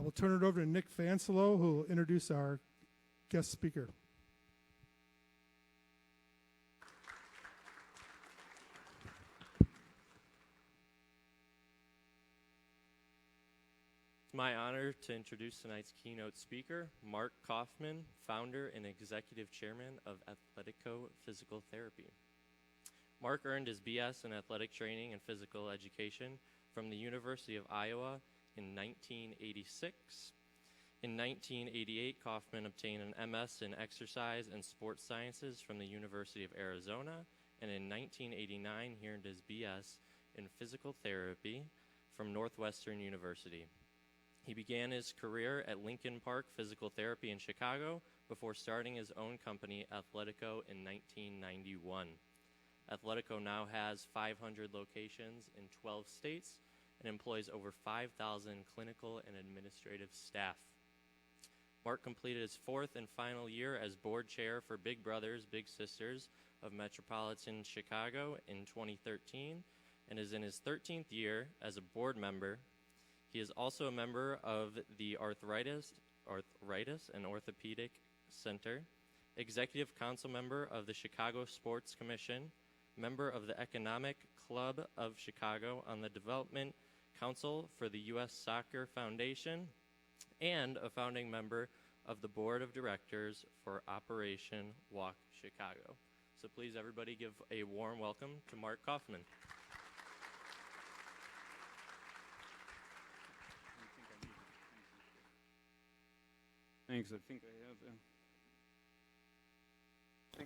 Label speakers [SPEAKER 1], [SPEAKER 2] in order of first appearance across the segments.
[SPEAKER 1] We'll turn it over to Nick Fanslow, who will introduce our guest speaker.
[SPEAKER 2] It's my honor to introduce tonight's keynote speaker, Mark Kaufman, founder and executive chairman of Athletico Physical Therapy. Mark earned his BS in athletic training and physical education from the University of Iowa in 1986. In 1988, Kaufman obtained an MS in exercise and sports sciences from the University of Arizona, and in 1989, he earned his BS in physical therapy from Northwestern University. He began his career at Lincoln Park Physical Therapy in Chicago before starting his own company, Athletico, in 1991. Athletico now has 500 locations in 12 states and employs over 5,000 clinical and administrative staff. Mark completed his fourth and final year as board chair for Big Brothers Big Sisters of Metropolitan Chicago in 2013 and is in his 13th year as a board member. He is also a member of the Arthritis and Orthopedic Center, executive council member of the Chicago Sports Commission, member of the Economic Club of Chicago on the Development Council for the U.S. Soccer Foundation, and a founding member of the board of directors for Operation Walk Chicago. So please, everybody, give a warm welcome to Mark Kaufman.
[SPEAKER 3] Thanks. I think I have.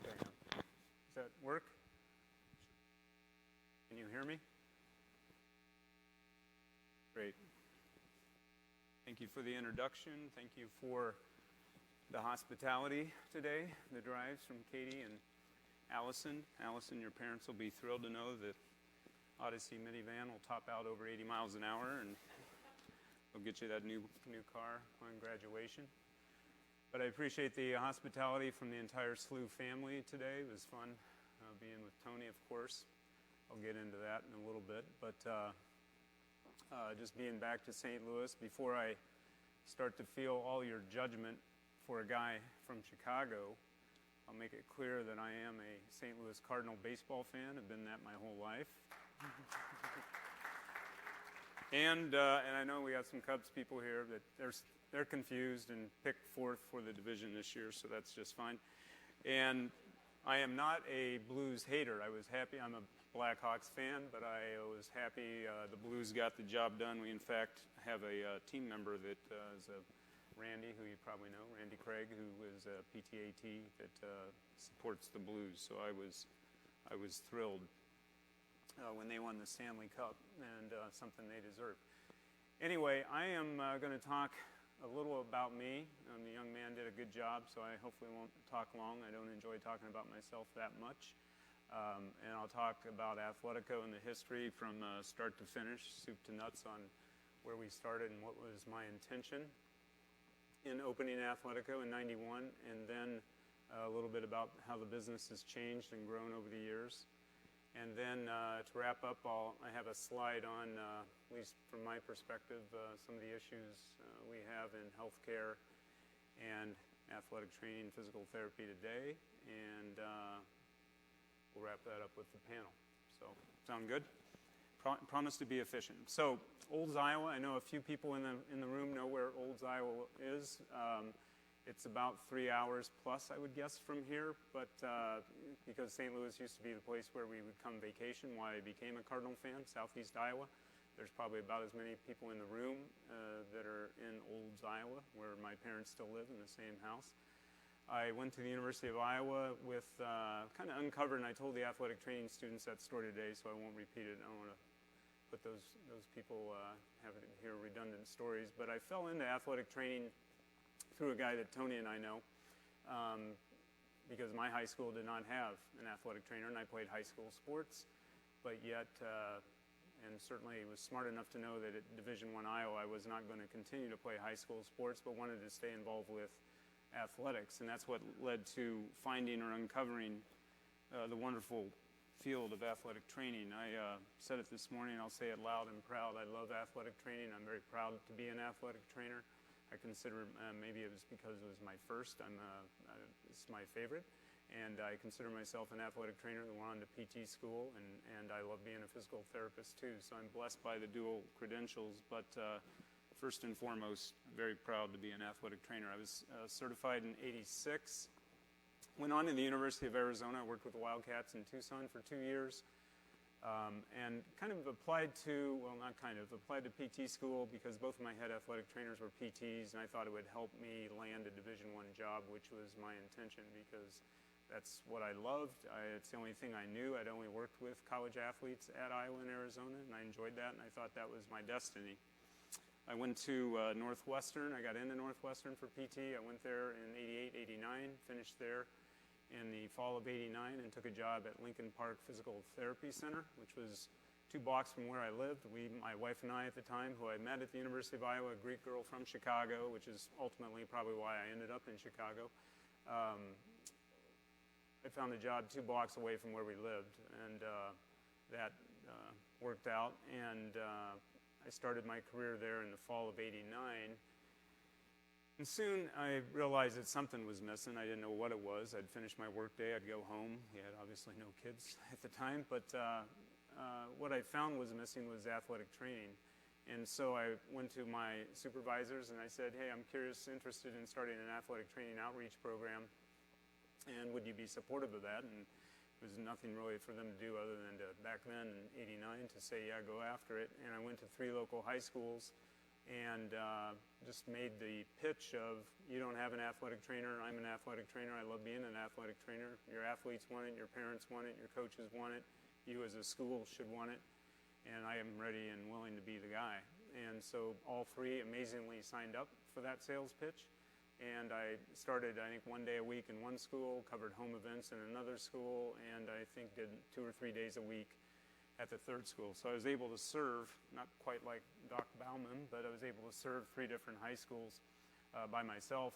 [SPEAKER 3] Does that work? Can you hear me? Great. Thank you for the introduction. Thank you for the hospitality today, the drives from Katie and Allison. Allison, your parents will be thrilled to know that Odyssey minivan will top out over 80 miles an hour, and we'll get you that new car on graduation. But I appreciate the hospitality from the entire SLU family today. It was fun being with Tony, of course. I'll get into that in a little bit. But just being back to St. Louis, before I start to feel all your judgment for a guy from Chicago, I'll make it clear that I am a St. Louis Cardinal baseball fan. I've been that my whole life. And I know we got some Cubs people here that they're confused and picked fourth for the division this year, so that's just fine. And I am not a Blues hater. I was happy. I'm a Blackhawks fan, but I was happy the Blues got the job done. We, in fact, have a team member that is Randy, who you probably know, Randy Craig, who is a PTAT that supports the Blues. So I was thrilled when they won the Stanley Cup, and something they deserve. Anyway, I am going to talk a little about me. The young man did a good job, so I hopefully won't talk long. I don't enjoy talking about myself that much. And I'll talk about Athletico and the history from start to finish, soup to nuts, on where we started and what was my intention in opening Athletico in '91, and then a little bit about how the business has changed and grown over the years. And then to wrap up, I have a slide on, at least from my perspective, some of the issues we have in healthcare and athletic training and physical therapy today. And we'll wrap that up with the panel. So, sound good? Promise to be efficient. So, Olds, Iowa. I know a few people in the room know where Olds, Iowa is. It's about 3 hours plus, I would guess, from here. But because St. Louis used to be the place where we would come vacation, why I became a Cardinal fan, Southeast Iowa. There's probably about as many people in the room that are in Olds, Iowa, where my parents still live in the same house. I went to the University of Iowa with kind of uncovered, and I told the athletic training students that story today, so I won't repeat it. I don't want to put those people having to hear redundant stories. But I fell into athletic training through a guy that Tony and I know, because my high school did not have an athletic trainer, and I played high school sports, but yet, and certainly was smart enough to know that at Division I Iowa I was not going to continue to play high school sports, but wanted to stay involved with athletics, and that's what led to finding or uncovering the wonderful field of athletic training. I said it this morning, I'll say it loud and proud. I love athletic training. I'm very proud to be an athletic trainer. I consider maybe it was because it was my first. It's my favorite. And I consider myself an athletic trainer that went on to PT school, and I love being a physical therapist too. So I'm blessed by the dual credentials, but first and foremost, very proud to be an athletic trainer. I was certified in '86. Went on to the University of Arizona. I worked with the Wildcats in Tucson for 2 years. And kind of applied to, well, not kind of, applied to PT school because both of my head athletic trainers were PTs, and I thought it would help me land a Division I job, which was my intention because that's what I loved. It's the only thing I knew. I'd only worked with college athletes at Iowa and Arizona, and I enjoyed that, and I thought that was my destiny. I went to Northwestern. I got into Northwestern for PT. I went there in '88, '89, finished there in the fall of '89 and took a job at Lincoln Park Physical Therapy Center, which was 2 blocks from where I lived. My wife and I at the time, who I met at the University of Iowa, a Greek girl from Chicago, which is ultimately probably why I ended up in Chicago. I found a job 2 blocks away from where we lived, and that worked out. And I started my career there in the fall of '89. And soon I realized that something was missing. I didn't know what it was. I'd finish my workday, I'd go home. We had obviously no kids at the time, but what I found was missing was athletic training. And so I went to my supervisors and I said, hey, I'm interested in starting an athletic training outreach program, and would you be supportive of that? And there was nothing really for them to do other than to, back then in '89, to say, yeah, go after it. And I went to 3 local high schools and just made the pitch of, you don't have an athletic trainer, I'm an athletic trainer, I love being an athletic trainer. Your athletes want it, your parents want it, your coaches want it, you as a school should want it, and I am ready and willing to be the guy. And so all 3 amazingly signed up for that sales pitch, and I started, I think, 1 day a week in one school, covered home events in another school, and I think did 2 or 3 days a week at the 3rd school. So I was able to serve, not quite like Doc Bauman, but I was able to serve 3 different high schools by myself.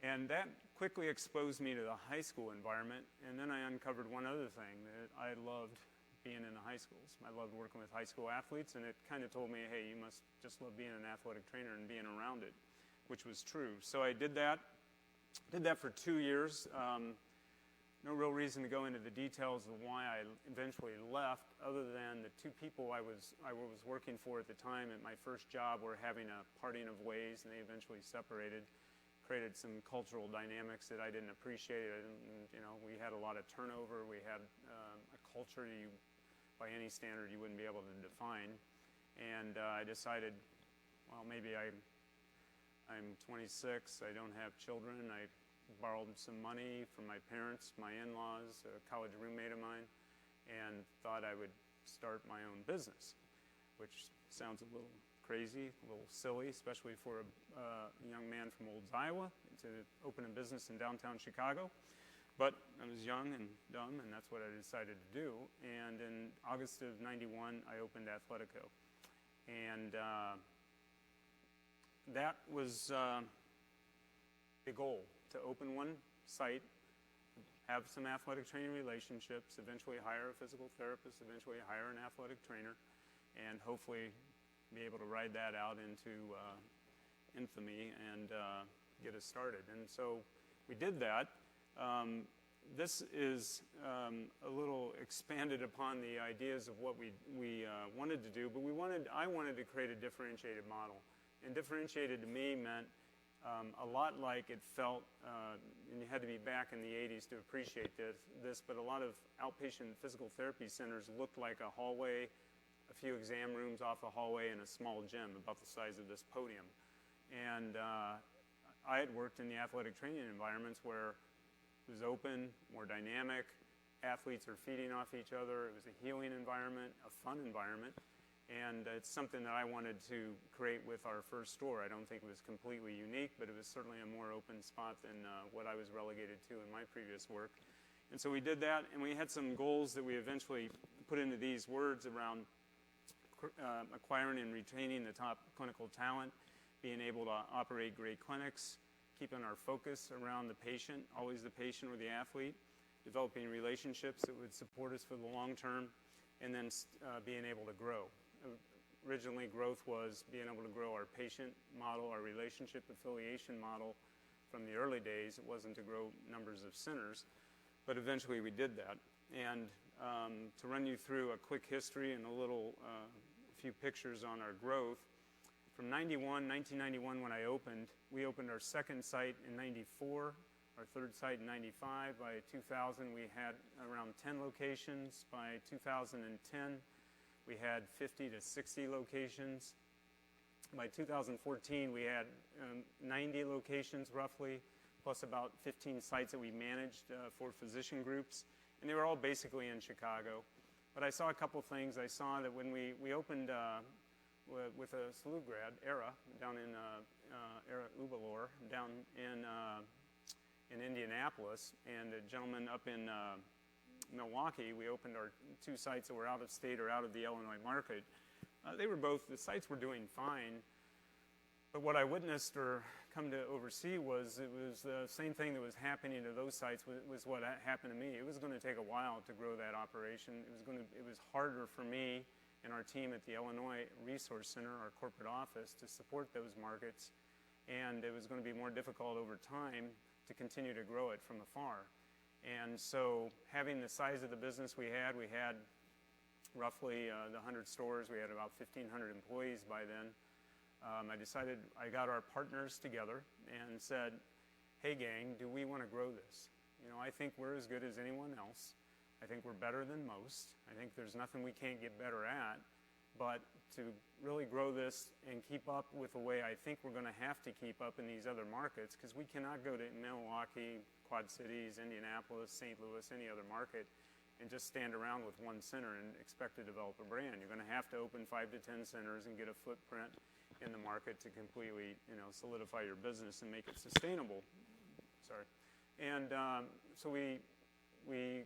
[SPEAKER 3] And that quickly exposed me to the high school environment. And then I uncovered one other thing, that I loved being in the high schools. I loved working with high school athletes, and it kind of told me, hey, you must just love being an athletic trainer and being around it, which was true. So I did that for 2 years. No real reason to go into the details of why I eventually left, other than the 2 people I was working for at the time at my first job were having a parting of ways, and they eventually separated. Created some cultural dynamics that I didn't appreciate. We had a lot of turnover. We had a culture by any standard, you wouldn't be able to define. And I decided, well, maybe I'm 26. I don't have children. I borrowed some money from my parents, my in-laws, a college roommate of mine, and thought I would start my own business, which sounds a little crazy, a little silly, especially for a young man from Olds, Iowa, to open a business in downtown Chicago. But I was young and dumb, and that's what I decided to do. And in August of '91, I opened Athletico. And that was the goal, to open one site, have some athletic training relationships, eventually hire a physical therapist, eventually hire an athletic trainer, and hopefully be able to ride that out into infamy and get us started. And so we did that. This is a little expanded upon the ideas of what we wanted to do, but I wanted to create a differentiated model. And differentiated to me meant a lot like it felt, and you had to be back in the 80s to appreciate this, but a lot of outpatient physical therapy centers looked like a hallway, a few exam rooms off a hallway, and a small gym about the size of this podium. And I had worked in the athletic training environments where it was open, more dynamic, athletes are feeding off each other, it was a healing environment, a fun environment. And it's something that I wanted to create with our first store. I don't think it was completely unique, but it was certainly a more open spot than what I was relegated to in my previous work. And so we did that, and we had some goals that we eventually put into these words around acquiring and retaining the top clinical talent, being able to operate great clinics, keeping our focus around the patient, always the patient or the athlete, developing relationships that would support us for the long term, and then being able to grow. originally growth was being able to grow our patient model, our relationship affiliation model from the early days. It wasn't to grow numbers of centers, but eventually we did that. And to run you through a quick history and a few pictures on our growth, from 1991 when I opened, we opened our second site in 94, our third site in 95. By 2000, we had around 10 locations. By 2010, we had 50 to 60 locations. By 2014, we had 90 locations roughly, plus about 15 sites that we managed for physician groups. And they were all basically in Chicago. But I saw a couple things. I saw that when we opened with a SLU grad, Era, down in Era Ubalor, down in Indianapolis, and a gentleman up in Milwaukee, we opened our two sites that were out of state or out of the Illinois market. The sites were doing fine, but what I witnessed or come to oversee was the same thing that was happening to those sites was what happened to me. It was going to take a while to grow that operation. It was harder for me and our team at the Illinois Resource Center, our corporate office, to support those markets, and it was going to be more difficult over time to continue to grow it from afar. And so having the size of the business we had roughly the 100 stores, we had about 1,500 employees by then. I got our partners together and said, hey gang, do we want to grow this? I think we're as good as anyone else. I think we're better than most. I think there's nothing we can't get better at. But to really grow this and keep up with the way I think we're going to have to keep up in these other markets, because we cannot go to Milwaukee, Quad Cities, Indianapolis, St. Louis, any other market, and just stand around with one center and expect to develop a brand. You're going to have to open 5 to 10 centers and get a footprint in the market to completely, solidify your business and make it sustainable. Sorry. And so we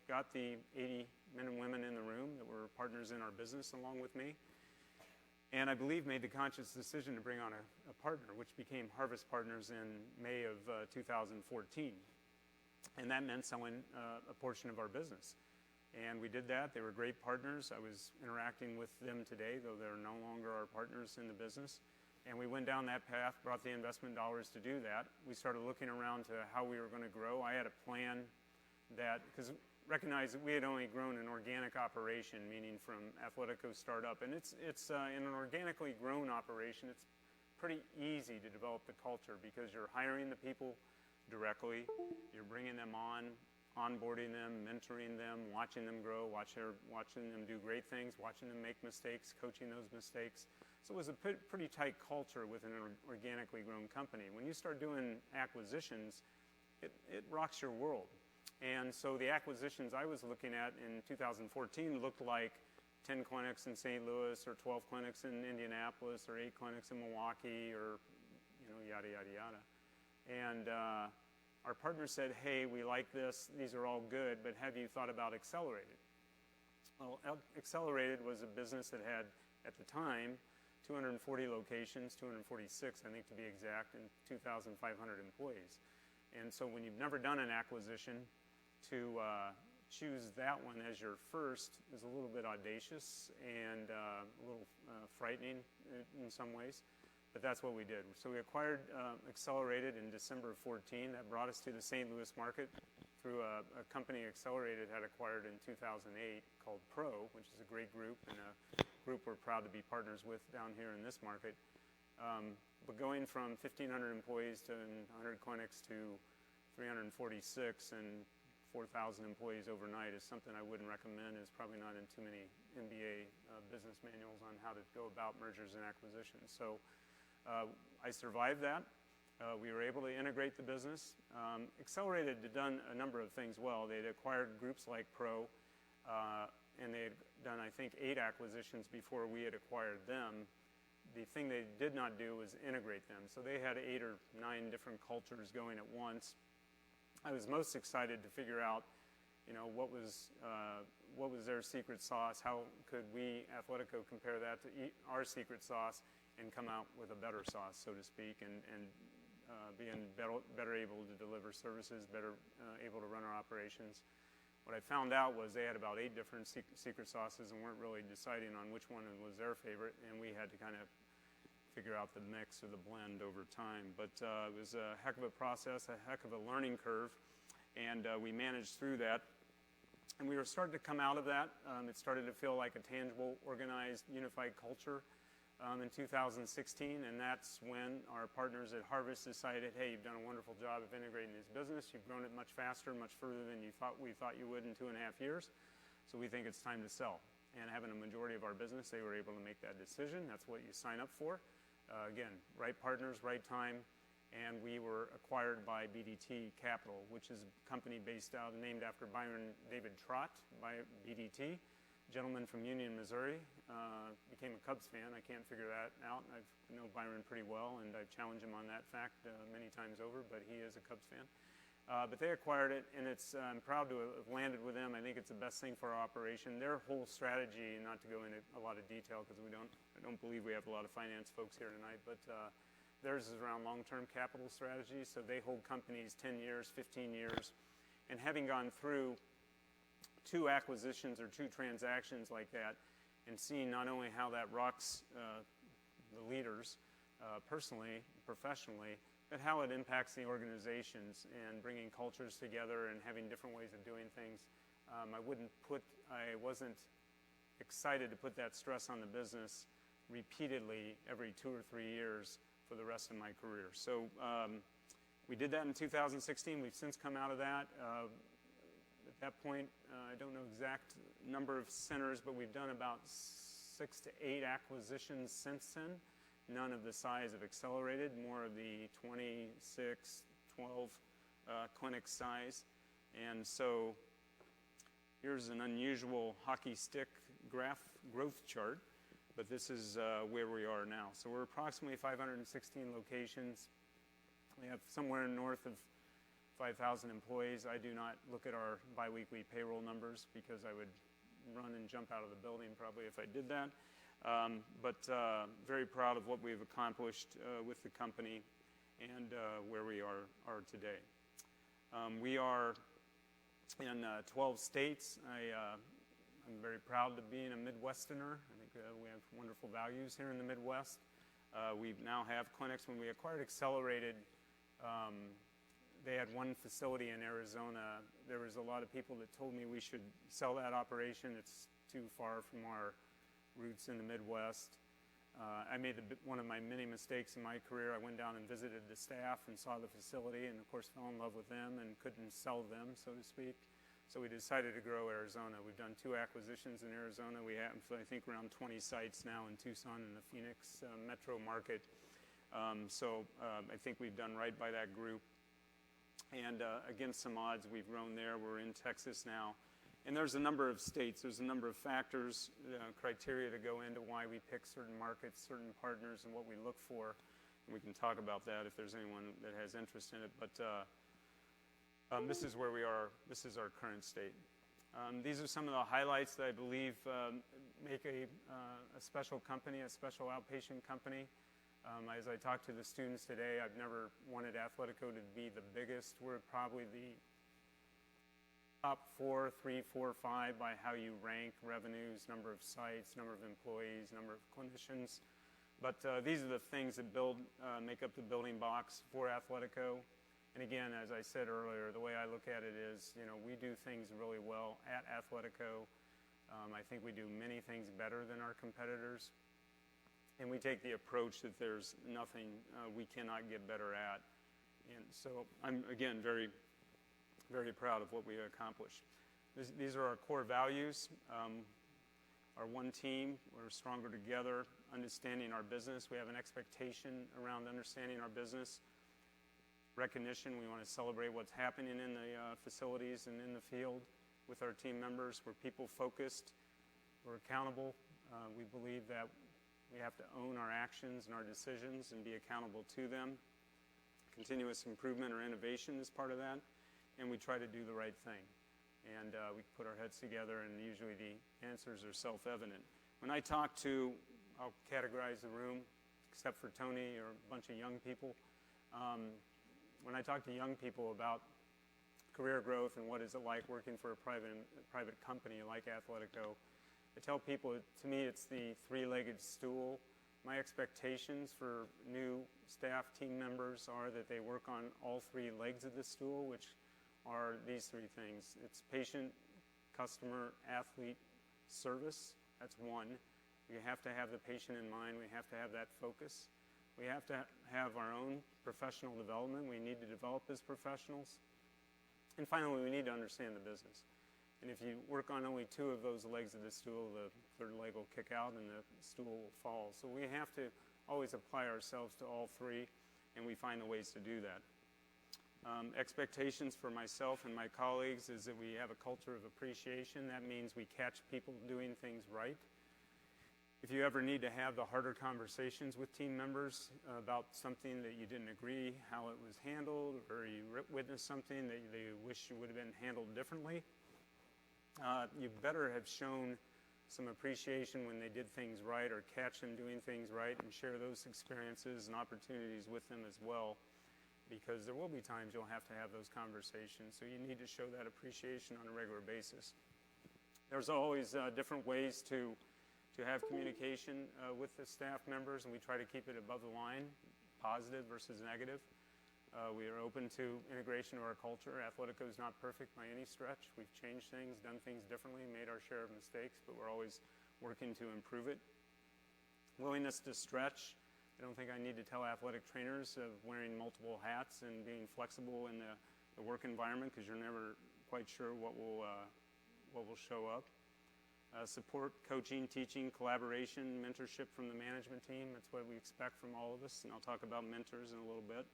[SPEAKER 3] got the 80 men and women in the room that were partners in our business along with me. And I believe made the conscious decision to bring on a partner, which became Harvest Partners in May of 2014. And that meant selling a portion of our business. And we did that. They were great partners. I was interacting with them today, though they're no longer our partners in the business. And we went down that path, brought the investment dollars to do that. We started looking around to how we were going to grow. I had a plan that, because recognize that we had only grown an organic operation, meaning from Athletico's startup. And it's in an organically grown operation, it's pretty easy to develop the culture because you're hiring the people directly, you're bringing them on, onboarding them, mentoring them, watching them grow, watching them do great things, watching them make mistakes, coaching those mistakes. So it was a pretty tight culture within an organically grown company. When you start doing acquisitions, it rocks your world. And so the acquisitions I was looking at in 2014 looked like 10 clinics in St. Louis or 12 clinics in Indianapolis or 8 clinics in Milwaukee or, yada, yada, yada. And our partner said, hey, we like this. These are all good, but have you thought about Accelerated? Well, Accelerated was a business that had, at the time, 240 locations, 246, I think to be exact, and 2,500 employees. And so when you've never done an acquisition, to choose that one as your first is a little bit audacious and a little frightening in some ways, but that's what we did. So we acquired Accelerated in December of 2014. That brought us to the St. Louis market through a company Accelerated had acquired in 2008 called Pro, which is a great group and a group we're proud to be partners with down here in this market. But going from 1,500 employees to 100 clinics to 346 and 4,000 employees overnight is something I wouldn't recommend. It's probably not in too many MBA business manuals on how to go about mergers and acquisitions. So I survived that. We were able to integrate the business. Accelerated had done a number of things well. They'd acquired groups like Pro, and they had done, I think, 8 acquisitions before we had acquired them. The thing they did not do was integrate them. So they had 8 or 9 different cultures going at once. I was most excited to figure out, what was their secret sauce? How could we, Athletico, compare that to our secret sauce and come out with a better sauce, so to speak, and being better able to deliver services, better able to run our operations. What I found out was they had about 8 different secret sauces and weren't really deciding on which one was their favorite, and we had to kind of figure out the mix or the blend over time. But it was a heck of a process, a heck of a learning curve, and we managed through that. And we were starting to come out of that. It started to feel like a tangible, organized, unified culture in 2016, and that's when our partners at Harvest decided, hey, you've done a wonderful job of integrating this business. You've grown it much faster, much further than we thought you would in 2.5 years. So we think it's time to sell. And having a majority of our business, they were able to make that decision. That's what you sign up for. Again, right partners, right time. And we were acquired by BDT Capital, which is a company based out and named after Byron David Trott, by BDT. Gentleman from Union, Missouri, became a Cubs fan. I can't figure that out. I know Byron pretty well, and I've challenged him on that fact many times over, but he is a Cubs fan. But they acquired it, and I'm proud to have landed with them. I think it's the best thing for our operation. Their whole strategy, not to go into a lot of detail because I don't believe we have a lot of finance folks here tonight, but theirs is around long-term capital strategy. So they hold companies 10 years, 15 years, and having gone through 2 acquisitions or 2 transactions like that, and seeing not only how that rocks the leaders personally, professionally, but how it impacts the organizations and bringing cultures together and having different ways of doing things. I wasn't excited to put that stress on the business repeatedly every 2 or 3 years for the rest of my career. So we did that in 2016. We've since come out of that. At that point, I don't know exact number of centers, but we've done about 6 to 8 acquisitions since then. None of the size of Accelerated, more of the 26, 12 clinic size. And so here's an unusual hockey stick growth chart, but this is where we are now. So we're approximately 516 locations. We have somewhere north of 5,000 employees. I do not look at our biweekly payroll numbers because I would run and jump out of the building probably if I did that. But very proud of what we've accomplished with the company and where we are today. We are in 12 states. I'm very proud to be a Midwesterner. I think we have wonderful values here in the Midwest. We now have clinics. When we acquired Accelerated, they had 1 facility in Arizona. There was a lot of people that told me we should sell that operation. It's too far from our roots in the Midwest. I made one of my many mistakes in my career. I went down and visited the staff and saw the facility and, of course, fell in love with them and couldn't sell them, so to speak. So we decided to grow Arizona. We've done 2 acquisitions in Arizona. We have, I think, around 20 sites now in Tucson and the Phoenix metro market. So I think we've done right by that group. And against some odds, we've grown there. We're in Texas now. And there's a number of states. There's a number of factors, criteria to go into why we pick certain markets, certain partners, and what we look for. And we can talk about that if there's anyone that has interest in it. But this is where we are. This is our current state. These are some of the highlights that I believe make a special company, a special outpatient company. As I talk to the students today, I've never wanted Athletico to be the biggest. We're probably the top 4, 3, 4, 5 by how you rank revenues, number of sites, number of employees, number of clinicians. But these are the things that make up the building blocks for Athletico. And again, as I said earlier, the way I look at it is, we do things really well at Athletico. I think we do many things better than our competitors. And we take the approach that there's nothing we cannot get better at. And so I'm, again, very, very proud of what we accomplished. These are our core values. Our one team, we're stronger together, understanding our business. We have an expectation around understanding our business. Recognition, we want to celebrate what's happening in the facilities and in the field with our team members. We're people-focused. We're accountable. We believe that we have to own our actions and our decisions and be accountable to them. Continuous improvement or innovation is part of that. And we try to do the right thing. And we put our heads together, and usually the answers are self-evident. When I talk to, I'll categorize the room, except for Tony or a bunch of young people. When I talk to young people about career growth and what is it like working for a private company like Athletico. I tell people, to me, it's the three-legged stool. My expectations for new staff team members are that they work on all three legs of the stool, which are these three things. It's patient, customer, athlete, service. That's one. We have to have the patient in mind. We have to have that focus. We have to have our own professional development. We need to develop as professionals. And finally, we need to understand the business. And if you work on only two of those legs of the stool, the third leg will kick out and the stool will fall. So we have to always apply ourselves to all three, and we find the ways to do that. Expectations for myself and my colleagues is that we have a culture of appreciation. That means we catch people doing things right. If you ever need to have the harder conversations with team members about something that you didn't agree how it was handled, or you witnessed something that you wish you would have been handled differently, you better have shown some appreciation when they did things right, or catch them doing things right, and share those experiences and opportunities with them as well, because there will be times you'll have to have those conversations. So you need to show that appreciation on a regular basis. There's always different ways to have communication with the staff members, and we try to keep it above the line, positive versus negative. We are open to integration of our culture. Athletico is not perfect by any stretch. We've changed things, done things differently, made our share of mistakes, but we're always working to improve it. Willingness to stretch. I don't think I need to tell athletic trainers of wearing multiple hats and being flexible in the work environment, because you're never quite sure what will show up. Support, coaching, teaching, collaboration, mentorship from the management team. That's what we expect from all of us, and I'll talk about mentors in a little bit.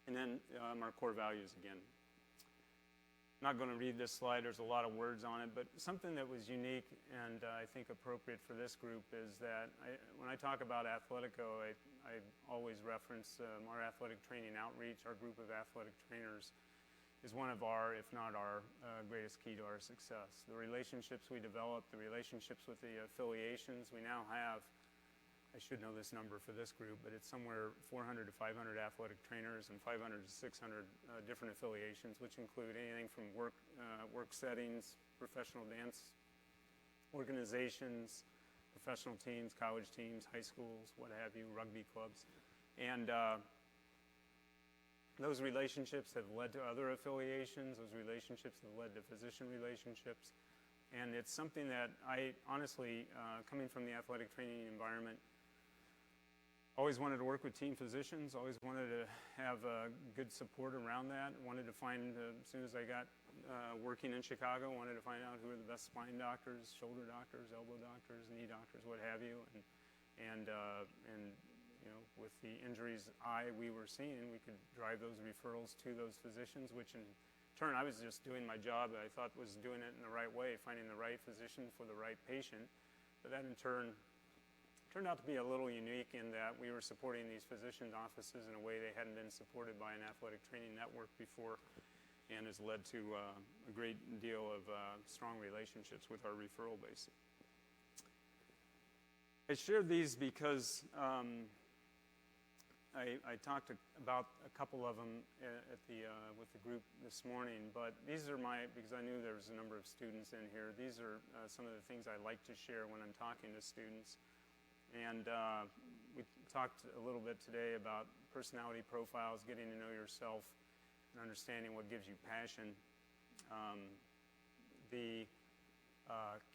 [SPEAKER 3] And then our core values again. I'm not going to read this slide. There's a lot of words on it, but something that was unique and I think appropriate for this group is that when I talk about Athletico, I always reference our athletic training outreach. Our group of athletic trainers is one of our, if not our, greatest key to our success. The relationships we develop, the relationships with the affiliations. We now have, I should know this number for this group, but it's somewhere 400 to 500 athletic trainers and 500 to 600 different affiliations, which include anything from work settings, professional dance organizations, professional teams, college teams, high schools, what have you, rugby clubs. And those relationships have led to other affiliations. Those relationships have led to physician relationships. And it's something that I honestly, coming from the athletic training environment, always wanted to work with team physicians, always wanted to have good support around that. Wanted to find, as soon as I got working in Chicago, wanted to find out who are the best spine doctors, shoulder doctors, elbow doctors, knee doctors, what have you. And you know, with the injuries we were seeing, we could drive those referrals to those physicians, which in turn, I was just doing my job that I thought was doing it in the right way, finding the right physician for the right patient. But that in turn turned out to be a little unique in that we were supporting these physician offices in a way they hadn't been supported by an athletic training network before, and has led to a great deal of strong relationships with our referral base. I shared these because I talked about a couple of them with the group this morning, but these are because I knew there was a number of students in here, these are some of the things I like to share when I'm talking to students. And we talked a little bit today about personality profiles, getting to know yourself, and understanding what gives you passion. The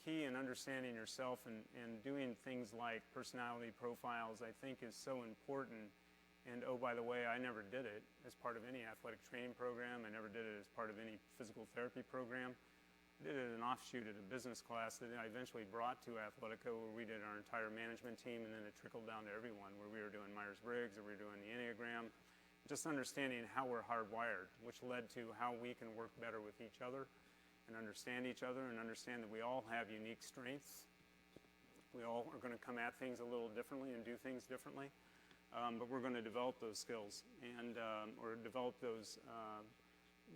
[SPEAKER 3] key in understanding yourself and doing things like personality profiles, I think, is so important. And oh, by the way, I never did it as part of any athletic training program. I never did it as part of any physical therapy program. I did it as an offshoot at a business class that I eventually brought to Athletico, where we did our entire management team, and then it trickled down to everyone, where we were doing Myers-Briggs, or we were doing the Enneagram, just understanding how we're hardwired, which led to how we can work better with each other and understand each other, and understand that we all have unique strengths. We all are going to come at things a little differently and do things differently. But we're going to develop those skills and or develop those,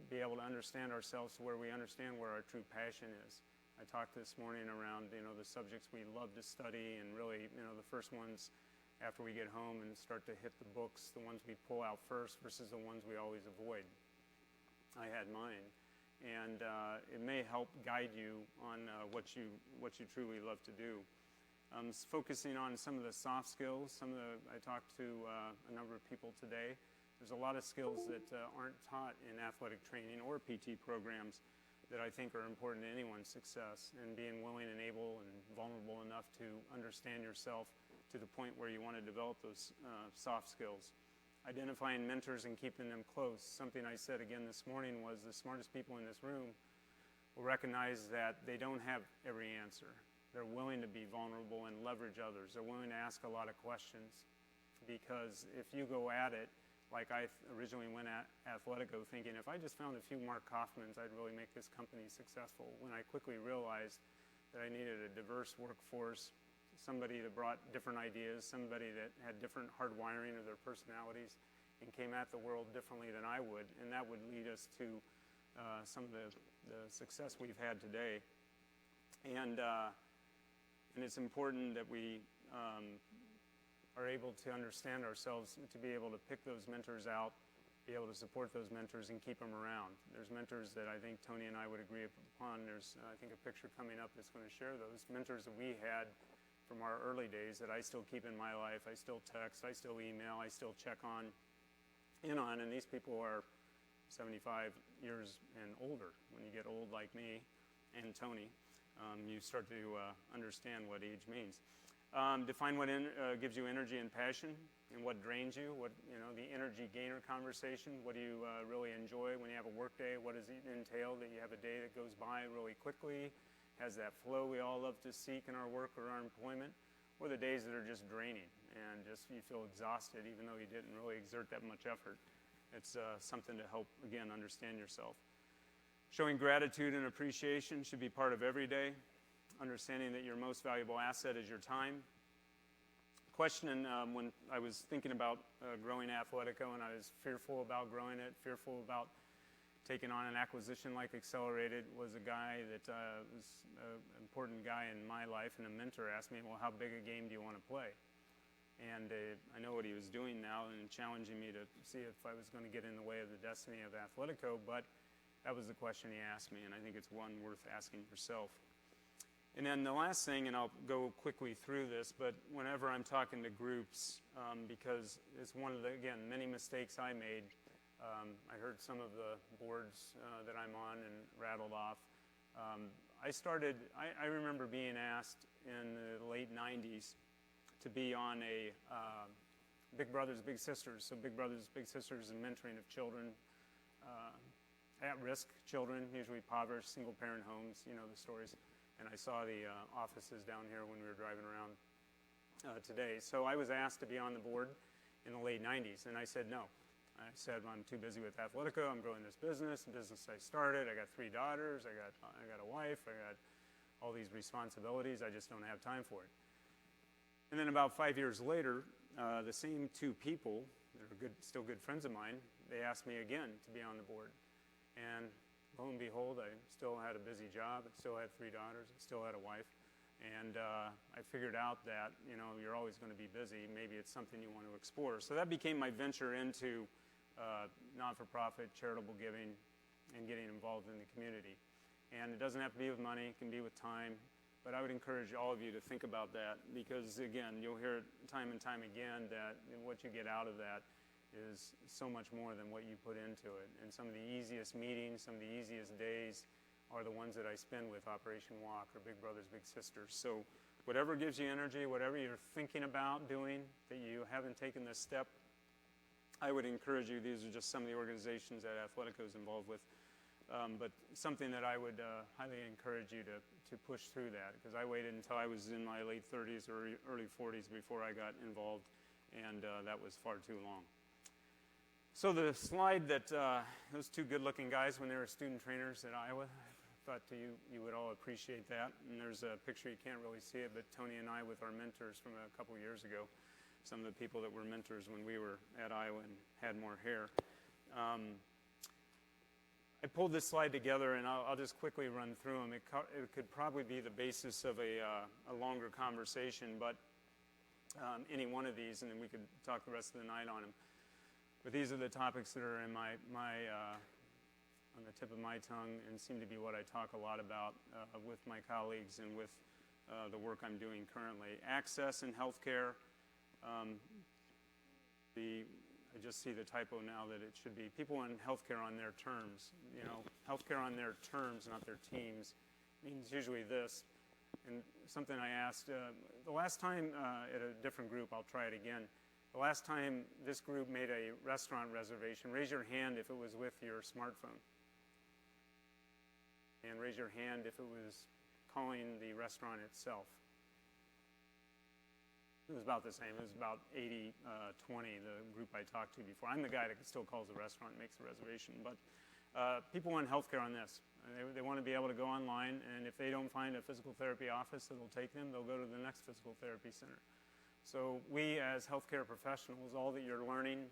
[SPEAKER 3] be able to understand ourselves to where we understand where our true passion is. I talked this morning around, you know, the subjects we love to study, and really, you know, the first ones after we get home and start to hit the books, the ones we pull out first versus the ones we always avoid. I had mine. And it may help guide you on what you truly love to do. Focusing on some of the soft skills, I talked to a number of people today. There's a lot of skills that aren't taught in athletic training or PT programs that I think are important to anyone's success, and being willing and able and vulnerable enough to understand yourself to the point where you want to develop those soft skills. Identifying mentors and keeping them close. Something I said again this morning was the smartest people in this room will recognize that they don't have every answer. They're willing to be vulnerable and leverage others. They're willing to ask a lot of questions, because if you go at it like I originally went at Athletico, thinking if I just found a few Mark Kaufmans, I'd really make this company successful, when I quickly realized that I needed a diverse workforce, somebody that brought different ideas, somebody that had different hardwiring of their personalities and came at the world differently than I would, and that would lead us to some of the success we've had today. And it's important that we are able to understand ourselves, to be able to pick those mentors out, be able to support those mentors and keep them around. There's mentors that I think Tony and I would agree upon. There's, I think, a picture coming up that's going to share those mentors that we had from our early days that I still keep in my life. I still text, I still email, I still check in on, and these people are 75 years and older. When you get old like me and Tony, you start to understand what age means. Define what gives you energy and passion, and what drains you. What, the energy gainer conversation. What do you really enjoy when you have a work day? What does it entail that you have a day that goes by really quickly, has that flow we all love to seek in our work or our employment, or the days that are just draining and just you feel exhausted even though you didn't really exert that much effort. It's something to help, again, understand yourself. Showing gratitude and appreciation should be part of every day. Understanding that your most valuable asset is your time. Question when I was thinking about growing Athletico, and I was fearful about growing it, fearful about taking on an acquisition like Accelerated, was a guy that was an important guy in my life, and a mentor asked me, well, how big a game do you want to play? And I know what he was doing now and challenging me to see if I was going to get in the way of the destiny of Athletico, but that was the question he asked me, and I think it's one worth asking yourself. And then the last thing, and I'll go quickly through this, but whenever I'm talking to groups, because it's one of the, again, many mistakes I made. I heard some of the boards that I'm on and rattled off. I remember being asked in the late 90s to be on a Big Brothers, Big Sisters. So Big Brothers, Big Sisters and mentoring of children, at-risk children, usually impoverished, single-parent homes, you know the stories. And I saw the offices down here when we were driving around today. So I was asked to be on the board in the late 90s, and I said no. I said, I'm too busy with Athletico, I'm growing this business, the business I started, I got 3 daughters, I got a wife, I got all these responsibilities, I just don't have time for it. And then about 5 years later, the same 2 people, that are still good friends of mine, they asked me again to be on the board. And lo and behold, I still had a busy job, I still had 3 daughters, I still had a wife, and I figured out that, you're always going to be busy, maybe it's something you want to explore. So that became my venture into not-for-profit, charitable giving, and getting involved in the community. And it doesn't have to be with money, it can be with time, but I would encourage all of you to think about that, because again, you'll hear it time and time again that what you get out of that is so much more than what you put into it. And some of the easiest meetings, some of the easiest days are the ones that I spend with Operation Walk or Big Brothers, Big Sisters. So whatever gives you energy, whatever you're thinking about doing that you haven't taken this step, I would encourage you. These are just some of the organizations that Athletico is involved with. But something that I would highly encourage you to push through that, because I waited until I was in my late 30s or early 40s before I got involved, and that was far too long. So the slide that those 2 good-looking guys when they were student trainers at Iowa, I thought you would all appreciate that. And there's a picture, you can't really see it, but Tony and I with our mentors from a couple years ago, some of the people that were mentors when we were at Iowa and had more hair. I pulled this slide together, and I'll just quickly run through them. It could probably be the basis of a longer conversation, but any one of these, and then we could talk the rest of the night on them. But these are the topics that are in my on the tip of my tongue and seem to be what I talk a lot about with my colleagues and with the work I'm doing currently. Access in healthcare. I just see the typo now that it should be people in healthcare on their terms. You know, healthcare on their terms, not their teams, means usually this. And something I asked, the last time at a different group, I'll try it again. The last time this group made a restaurant reservation, raise your hand if it was with your smartphone. And raise your hand if it was calling the restaurant itself. It was about the same. It was about 80-20, the group I talked to before. I'm the guy that still calls the restaurant and makes the reservation. But people in healthcare on this. They want to be able to go online, and if they don't find a physical therapy office that will take them, they'll go to the next physical therapy center. So we as healthcare professionals, all that you're learning,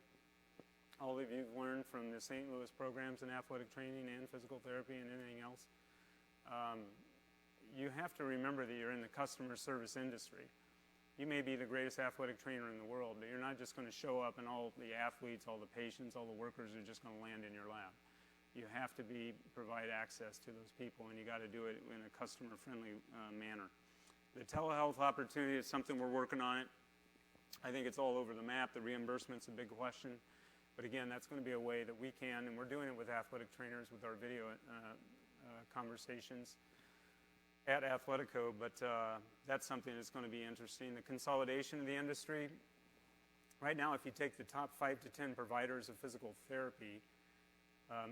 [SPEAKER 3] all that you've learned from the St. Louis programs in athletic training and physical therapy and anything else, you have to remember that you're in the customer service industry. You may be the greatest athletic trainer in the world, but you're not just going to show up and all the athletes, all the patients, all the workers are just going to land in your lap. You have to provide access to those people, and you got to do it in a customer-friendly manner. The telehealth opportunity is something we're working on it. I think it's all over the map. The reimbursement's a big question. But again, that's going to be a way that we can, and we're doing it with athletic trainers with our video conversations at Athletico, but that's something that's going to be interesting. The consolidation of the industry. Right now, if you take the top 5 to 10 providers of physical therapy,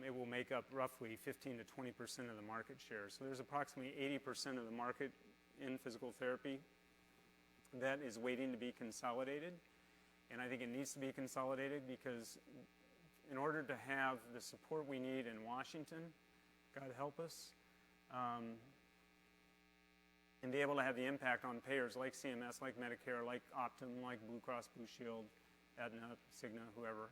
[SPEAKER 3] it will make up roughly 15 to 20% of the market share. So there's approximately 80% of the market in physical therapy that is waiting to be consolidated. And I think it needs to be consolidated because in order to have the support we need in Washington, God help us, and be able to have the impact on payers like CMS, like Medicare, like Optum, like Blue Cross Blue Shield, Aetna, Cigna, whoever,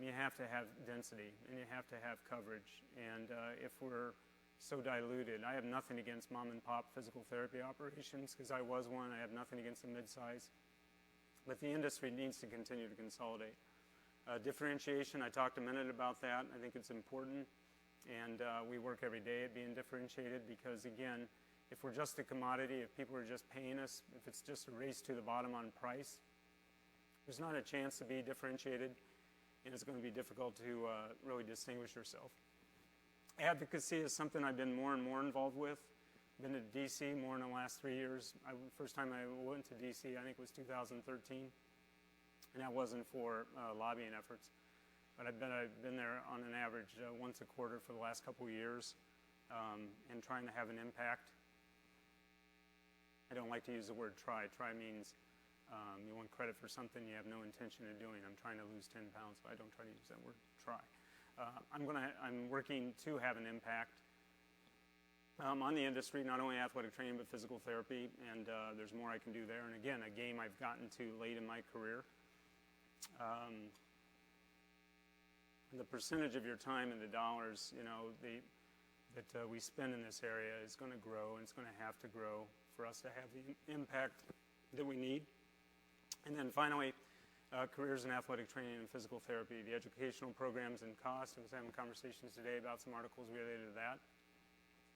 [SPEAKER 3] you have to have density and you have to have coverage. And if we're so diluted, I have nothing against mom and pop physical therapy operations because I was one. I have nothing against the mid-size. But the industry needs to continue to consolidate. Differentiation, I talked a minute about that. I think it's important. And we work every day at being differentiated because, again, if we're just a commodity, if people are just paying us, if it's just a race to the bottom on price, there's not a chance to be differentiated, and it's going to be difficult to really distinguish yourself. Advocacy is something I've been more and more involved with. Been to D.C. more in the last 3 years. First time I went to D.C., I think, was 2013, and that wasn't for lobbying efforts. But I've been there on an average once a quarter for the last couple of years and trying to have an impact. I don't like to use the word try. Try means you want credit for something you have no intention of doing. I'm trying to lose 10 pounds, so I don't try to use that word try. I'm working to have an impact on the industry, not only athletic training, but physical therapy, and there's more I can do there. And again, a game I've gotten to late in my career. The percentage of your time and the dollars, that we spend in this area is going to grow, and it's going to have to grow for us to have the impact that we need. And then finally, careers in athletic training and physical therapy, the educational programs and costs. I was having conversations today about some articles related to that.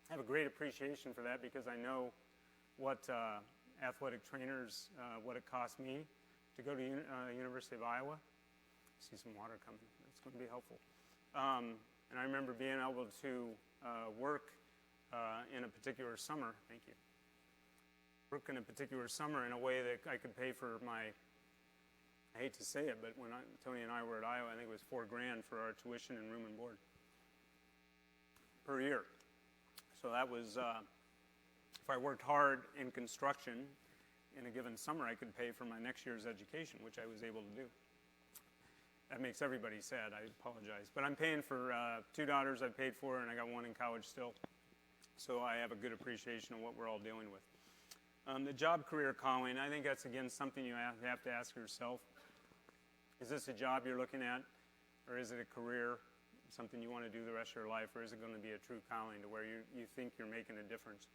[SPEAKER 3] I have a great appreciation for that because I know what athletic trainers, what it cost me to go to University of Iowa. I see some water coming. That's going to be helpful. And I remember being able to work in a particular summer. Thank you. Work in a particular summer in a way that I could pay for my, I hate to say it, but when Tony and I were at Iowa, I think it was $4,000 for our tuition and room and board per year. So that was, if I worked hard in construction in a given summer, I could pay for my next year's education, which I was able to do. That makes everybody sad. I apologize. But I'm paying for 2 daughters I've paid for, and I got one in college still. So I have a good appreciation of what we're all dealing with. The job career calling, I think that's, again, something you have to ask yourself. Is this a job you're looking at, or is it a career, something you want to do the rest of your life, or is it going to be a true calling to where you think you're making a difference?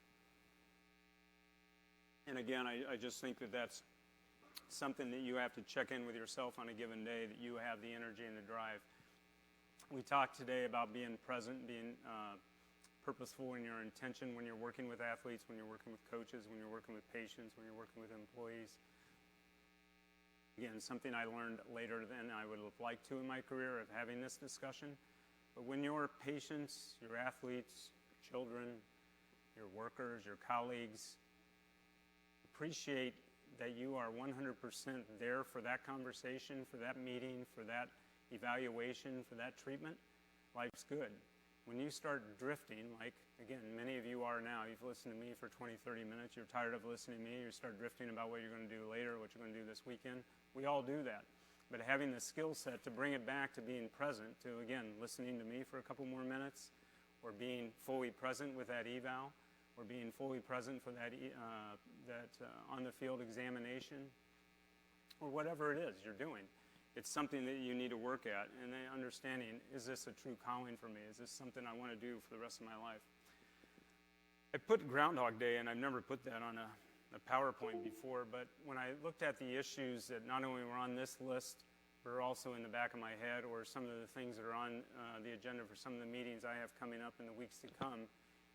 [SPEAKER 3] And again, I just think that that's something that you have to check in with yourself on a given day, that you have the energy and the drive. We talked today about being present, being purposeful in your intention when you're working with athletes, when you're working with coaches, when you're working with patients, when you're working with employees. Again, something I learned later than I would have liked to in my career of having this discussion. But when your patients, your athletes, your children, your workers, your colleagues appreciate that you are 100% there for that conversation, for that meeting, for that evaluation, for that treatment, life's good. When you start drifting, like, again, many of you are now, you've listened to me for 20, 30 minutes, you're tired of listening to me, you start drifting about what you're going to do later, what you're going to do this weekend. We all do that. But having the skill set to bring it back to being present, to, again, listening to me for a couple more minutes, or being fully present with that eval, or being fully present for that on-the-field examination, or whatever it is you're doing. It's something that you need to work at, and then understanding, is this a true calling for me? Is this something I want to do for the rest of my life? I put Groundhog Day, and I've never put that on a PowerPoint before, but when I looked at the issues that not only were on this list, but are also in the back of my head, or some of the things that are on the agenda for some of the meetings I have coming up in the weeks to come,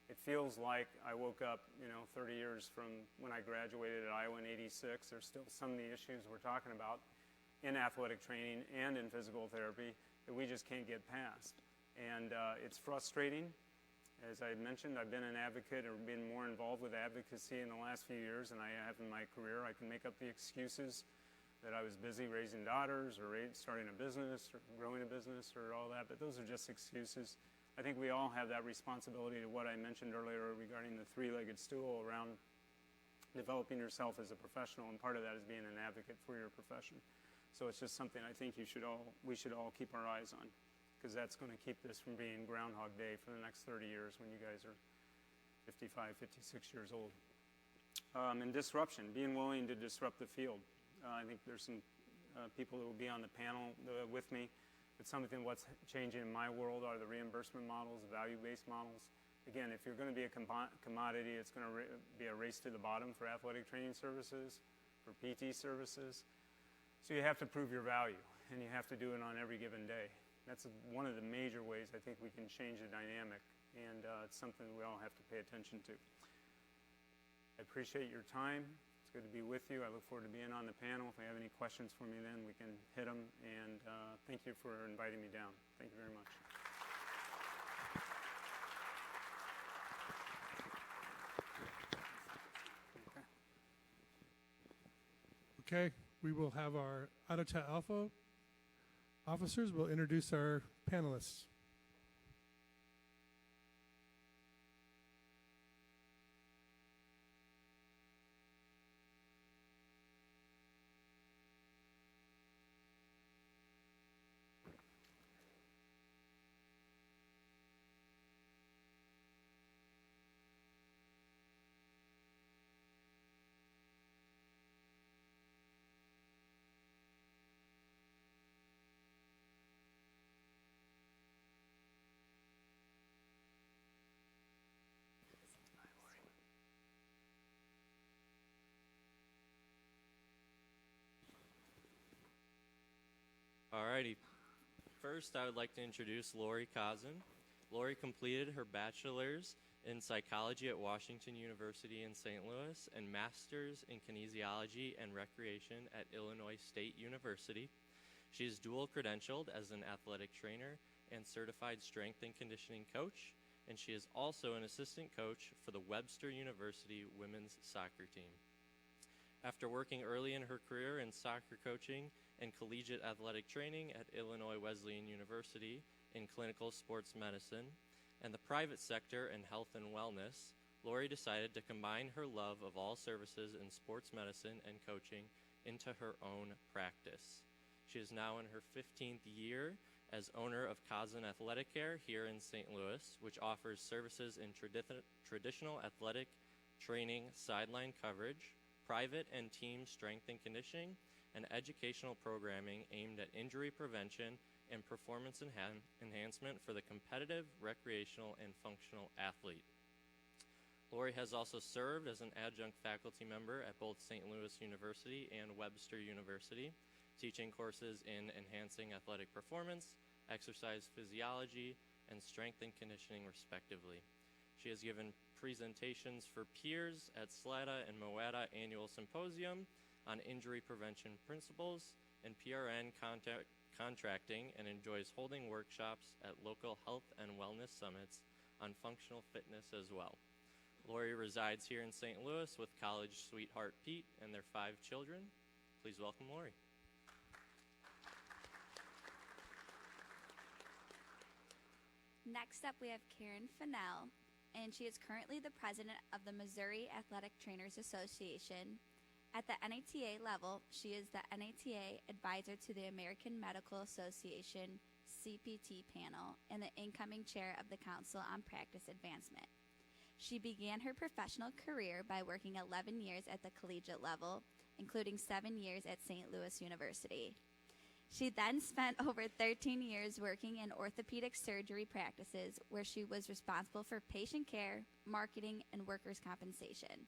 [SPEAKER 3] it feels like I woke up, 30 years from when I graduated at Iowa in '86. There's still some of the issues we're talking about in athletic training and in physical therapy that we just can't get past. And it's frustrating. As I mentioned, I've been an advocate or been more involved with advocacy in the last few years than I have in my career. I can make up the excuses that I was busy raising daughters or starting a business or growing a business or all that, but those are just excuses. I think we all have that responsibility to what I mentioned earlier regarding the three-legged stool around developing yourself as a professional, and part of that is being an advocate for your profession. So it's just something I think we should all keep our eyes on, because that's going to keep this from being Groundhog Day for the next 30 years when you guys are 55, 56 years old. And disruption, being willing to disrupt the field. I think there's some people that will be on the panel with me. But something what's changing in my world are the reimbursement models, value-based models. Again, if you're going to be a commodity, it's going to be a race to the bottom for athletic training services, for PT services. So you have to prove your value, and you have to do it on every given day. That's one of the major ways I think we can change the dynamic, and it's something we all have to pay attention to. I appreciate your time. It's good to be with you. I look forward to being on the panel. If you have any questions for me then, we can hit them, and thank you for inviting me down. Thank you very much.
[SPEAKER 1] Okay, we will have our Auditorium Alpha officers will introduce our panelists.
[SPEAKER 2] Alrighty. First, I would like to introduce Lori Khazen. Lori completed her bachelor's in psychology at Washington University in St. Louis and master's in kinesiology and recreation at Illinois State University. She is dual credentialed as an athletic trainer and certified strength and conditioning coach, and she is also an assistant coach for the Webster University women's soccer team. After working early in her career in soccer coaching and collegiate athletic training at Illinois Wesleyan University in clinical sports medicine and the private sector in health and wellness, Lori decided to combine her love of all services in sports medicine and coaching into her own practice. She is now in her 15th year as owner of Khazen Athletic Care here in St. Louis, which offers services in traditional athletic training, sideline coverage, private and team strength and conditioning, and educational programming aimed at injury prevention and performance enhancement for the competitive, recreational, and functional athlete. Lori has also served as an adjunct faculty member at both St. Louis University and Webster University, teaching courses in enhancing athletic performance, exercise physiology, and strength and conditioning, respectively. She has given presentations for peers at SLATA and MOATA Annual Symposium on injury prevention principles and PRN contracting, and enjoys holding workshops at local health and wellness summits on functional fitness as well. Lori resides here in St. Louis with college sweetheart Pete and their 5 children. Please welcome Lori.
[SPEAKER 4] Next up, we have Karen Fennell, and she is currently the president of the Missouri Athletic Trainers Association. At the NATA level, she is the NATA advisor to the American Medical Association CPT panel and the incoming chair of the Council on Practice Advancement. She began her professional career by working 11 years at the collegiate level, including 7 years at St. Louis University. She then spent over 13 years working in orthopedic surgery practices, where she was responsible for patient care, marketing, and workers' compensation.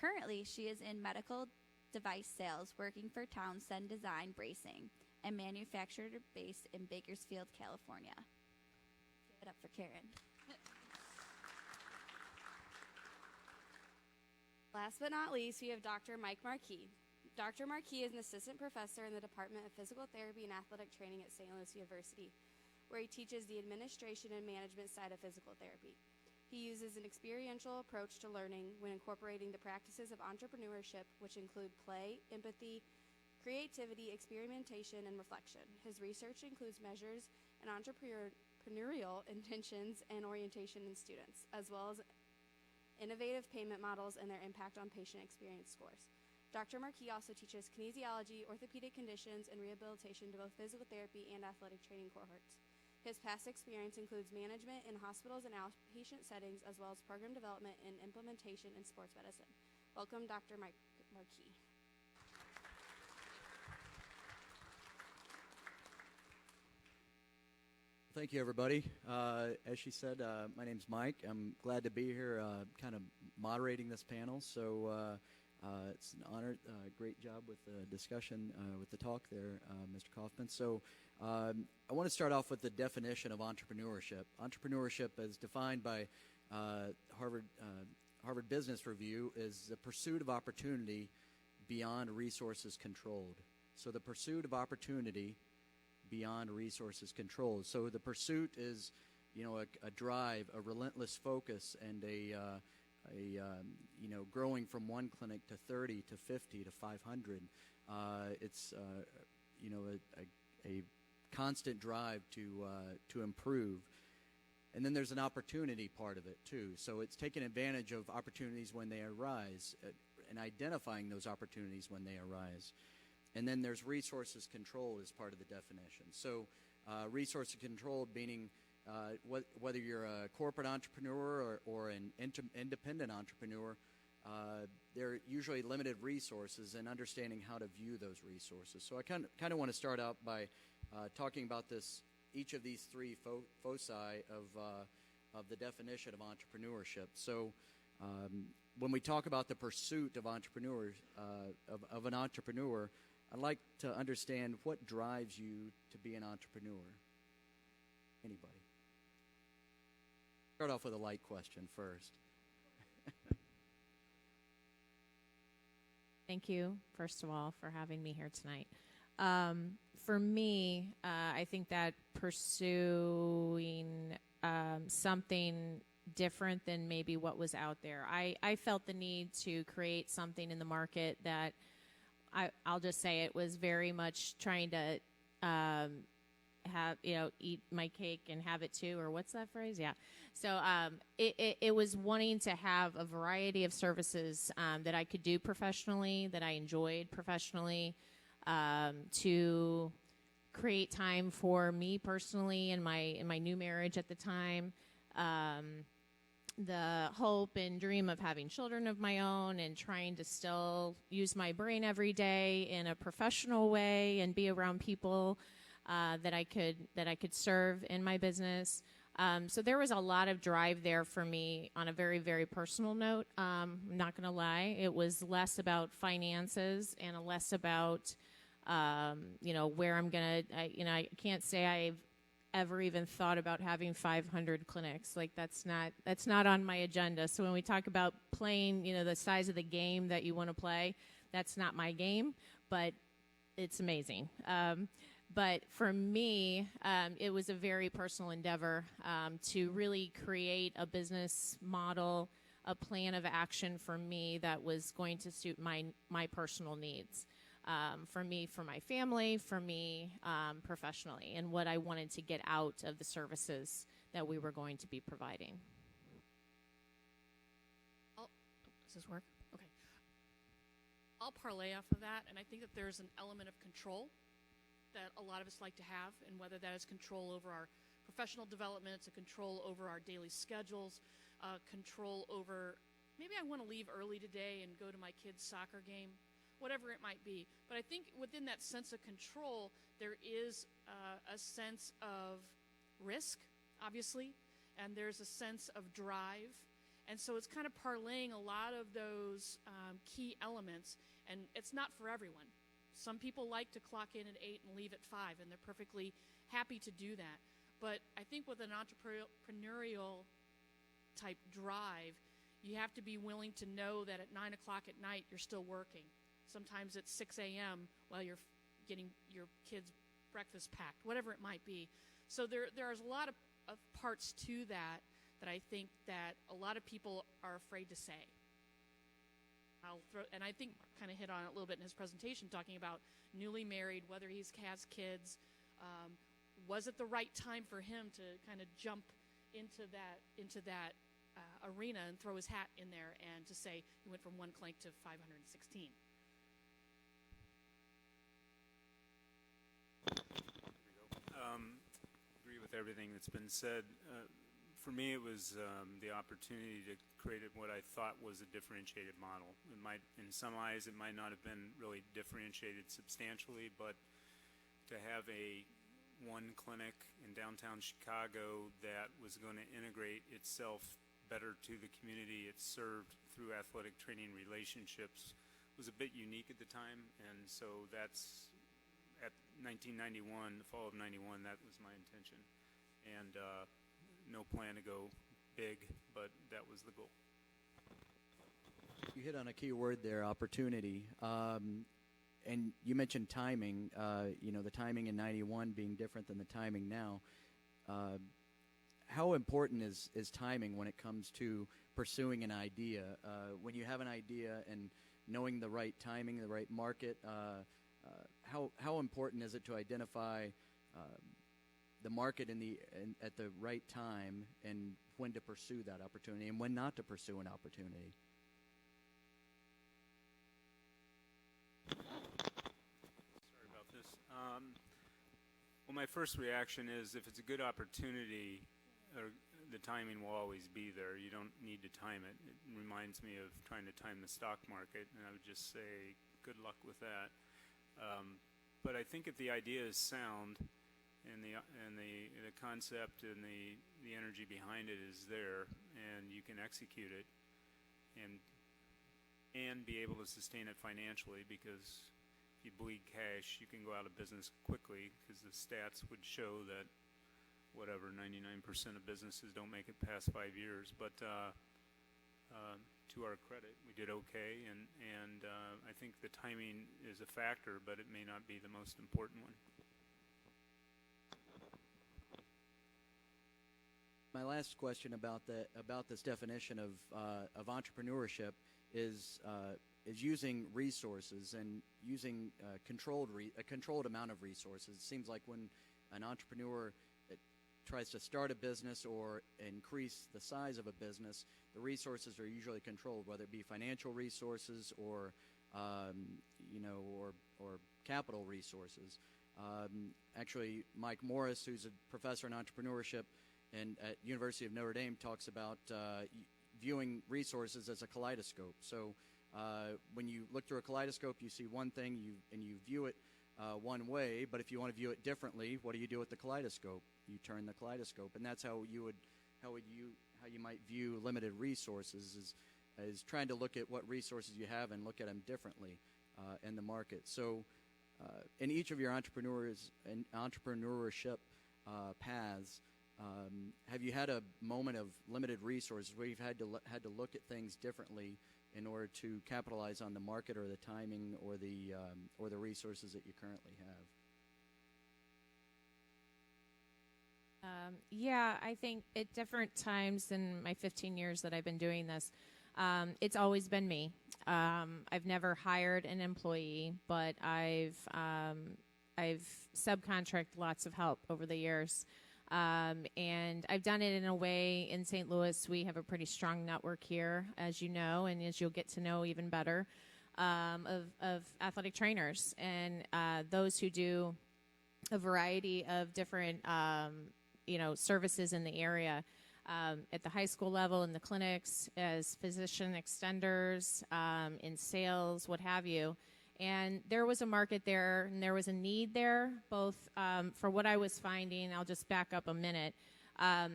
[SPEAKER 4] Currently, she is in medical device sales, working for Townsend Design Bracing, a manufacturer based in Bakersfield, California. Give it up for Karen.
[SPEAKER 5] Last but not least, we have Dr. Mike Markee. Dr. Markee is an assistant professor in the Department of Physical Therapy and Athletic Training at St. Louis University, where he teaches the administration and management side of physical therapy. He uses an experiential approach to learning when incorporating the practices of entrepreneurship, which include play, empathy, creativity, experimentation, and reflection. His research includes measures and entrepreneurial intentions and orientation in students, as well as innovative payment models and their impact on patient experience scores. Dr. Markee also teaches kinesiology, orthopedic conditions, and rehabilitation to both physical therapy and athletic training cohorts. His past experience includes management in hospitals and outpatient settings, as well as program development and implementation in sports medicine. Welcome, Dr. Markee.
[SPEAKER 6] Thank you, everybody. As she said, my name's Mike. I'm glad to be here, kind of moderating this panel. So it's an honor. Great job with the discussion, with the talk there, Mr. Kaufman. So I want to start off with the definition of entrepreneurship. Entrepreneurship, as defined by Harvard Business Review, is the pursuit of opportunity beyond resources controlled. So the pursuit of opportunity beyond resources controlled. So the pursuit is, a drive, a relentless focus, and growing from one clinic to 30 to 50 to 500. It's a constant drive to improve. And then there's an opportunity part of it too. So it's taking advantage of opportunities when they arise and identifying those opportunities when they arise. And then there's resources controlled as part of the definition. So resources controlled meaning whether you're a corporate entrepreneur or an independent entrepreneur, there are usually limited resources and understanding how to view those resources. So I kind of want to start out by talking about each of these three foci of the definition of entrepreneurship. So when we talk about the pursuit of entrepreneurs, of an entrepreneur, I'd like to understand what drives you to be an entrepreneur. Anybody? Start off with a light question first.
[SPEAKER 7] Thank you, first of all, for having me here tonight. For me, I think that pursuing something different than maybe what was out there. I felt the need to create something in the market that I'll just say it was very much trying to eat my cake and have it too, or what's that phrase? Yeah. So it was wanting to have a variety of services that I could do professionally, that I enjoyed professionally, to create time for me personally in my new marriage at the time. The hope and dream of having children of my own and trying to still use my brain every day in a professional way and be around people that I could serve in my business. So there was a lot of drive there for me on a very, very personal note. I'm not going to lie. It was less about finances and less about, where I'm going to, I can't say ever even thought about having 500 clinics. Like that's not on my agenda. So when we talk about playing, the size of the game that you want to play, that's not my game, but it's amazing. But for me, it was a very personal endeavor to really create a business model, a plan of action for me that was going to suit my personal needs. For me, for my family, for me professionally, and what I wanted to get out of the services that we were going to be providing.
[SPEAKER 8] Does this work? Okay. I'll parlay off of that, and I think that there's an element of control that a lot of us like to have, and whether that is control over our professional development, it's a control over our daily schedules, control over maybe I want to leave early today and go to my kid's soccer game, whatever it might be. But I think within that sense of control, there is a sense of risk, obviously, and there's a sense of drive. And so it's kind of parlaying a lot of those key elements, and it's not for everyone. Some people like to clock in at 8 and leave at 5, and they're perfectly happy to do that. But I think with an entrepreneurial type drive, you have to be willing to know that at 9 o'clock at night you're still working. Sometimes it's 6 a.m. while you're getting your kids' breakfast packed, whatever it might be. So there's a lot of parts to that I think that a lot of people are afraid to say. And I think kind of hit on it a little bit in his presentation, talking about newly married, whether he has kids. Was it the right time for him to kind of jump into that arena and throw his hat in there and to say he went from 1 clinic to 516?
[SPEAKER 3] Agree with everything that's been said. For me, it was the opportunity to create what I thought was a differentiated model. In some eyes, it might not have been really differentiated substantially, but to have one clinic in downtown Chicago that was going to integrate itself better to the community it served through athletic training relationships was a bit unique at the time, and so that's at 1991, the fall of 91, that was my intention. And no plan to go big, but that was the goal.
[SPEAKER 6] You hit on a key word there, opportunity. And you mentioned timing, the timing in 91 being different than the timing now. How important is timing when it comes to pursuing an idea? When you have an idea and knowing the right timing, the right market, how important is it to identify the market at the right time and when to pursue that opportunity and when not to pursue an opportunity?
[SPEAKER 3] Sorry about this. Well, my first reaction is if it's a good opportunity, the timing will always be there. You don't need to time it. It reminds me of trying to time the stock market, and I would just say good luck with that. But I think if the idea is sound and the concept and the energy behind it is there, and you can execute it and be able to sustain it financially, because if you bleed cash, you can go out of business quickly, because the stats would show that 99% of businesses don't make it past 5 years. But to our credit, we did okay, and I think the timing is a factor, but it may not be the most important one.
[SPEAKER 6] My last question about this definition of entrepreneurship is using resources and using a controlled amount of resources. It seems like when an entrepreneur tries to start a business or increase the size of a business, the resources are usually controlled, whether it be financial resources or capital resources. Actually, Mike Morris, who's a professor in entrepreneurship and at University of Notre Dame, talks about viewing resources as a kaleidoscope. So when you look through a kaleidoscope, you see one thing and you view it one way, but if you want to view it differently, what do you do with the kaleidoscope? You turn the kaleidoscope, and that's how you might view limited resources is trying to look at what resources you have and look at them differently in the market. So in each of your entrepreneurship paths. Have you had a moment of limited resources where you've had to look at things differently in order to capitalize on the market or the timing or the resources that you currently have?
[SPEAKER 7] Yeah, I think at different times in my 15 years that I've been doing this, it's always been me. I've never hired an employee, but I've subcontracted lots of help over the years. And I've done it in a way in St. Louis. We have a pretty strong network here, as you know, and as you'll get to know even better, of athletic trainers and those who do a variety of different services in the area, at the high school level, in the clinics, as physician extenders, in sales, what have you. And there was a market there, and there was a need there, both for what I was finding. I'll just back up a minute. Back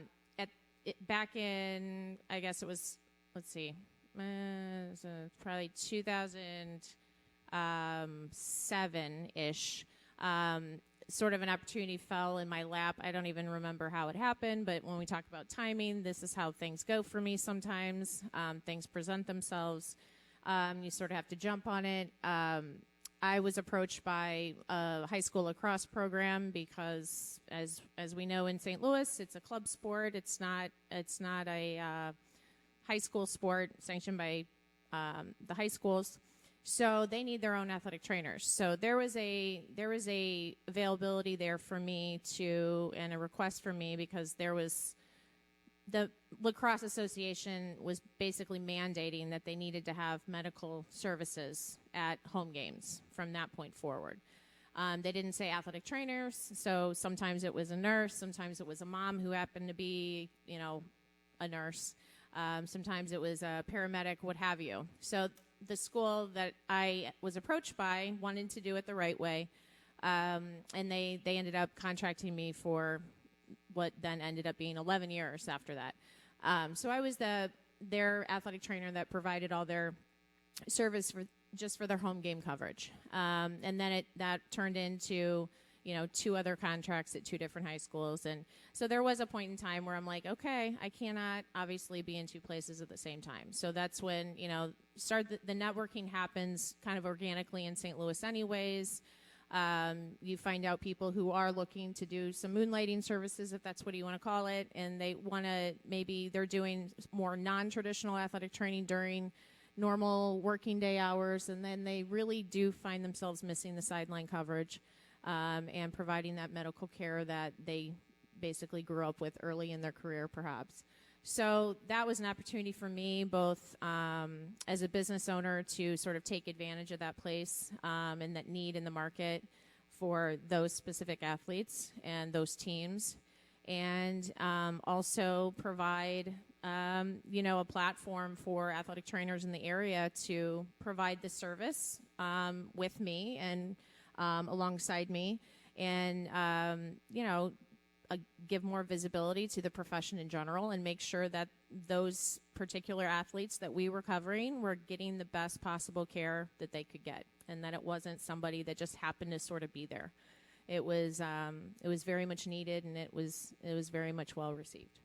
[SPEAKER 7] in, I guess it was, probably 2007-ish, sort of an opportunity fell in my lap. I don't even remember how it happened, but when we talk about timing, this is how things go for me sometimes. Things present themselves. You sort of have to jump on it. I was approached by a high school lacrosse program because, as we know in St. Louis, it's a club sport. It's not a high school sport sanctioned by the high schools. So they need their own athletic trainers. So there was a availability there for me and a request for me, because the Lacrosse Association was basically mandating that they needed to have medical services at home games from that point forward. They didn't say athletic trainers, so sometimes it was a nurse, sometimes it was a mom who happened to be, a nurse. Sometimes it was a paramedic, what have you. So the school that I was approached by wanted to do it the right way, and they ended up contracting me for what then ended up being 11 years after that. So I was their athletic trainer that provided all their service for their home game coverage. And then that turned into, 2 other contracts at 2 different high schools. And so there was a point in time where I'm like, okay, I cannot obviously be in 2 places at the same time. So that's when, the networking happens kind of organically in St. Louis anyways. You find out people who are looking to do some moonlighting services, if that's what you want to call it, and they're doing more non-traditional athletic training during normal working day hours, and then they really do find themselves missing the sideline coverage and providing that medical care that they basically grew up with early in their career, perhaps. So that was an opportunity for me, both as a business owner, to sort of take advantage of that place and that need in the market for those specific athletes and those teams, and also provide a platform for athletic trainers in the area to provide the service with me and alongside me, and give more visibility to the profession in general, and make sure that those particular athletes that we were covering were getting the best possible care that they could get, and that it wasn't somebody that just happened to sort of be there. It was very much needed, and it was very much well received.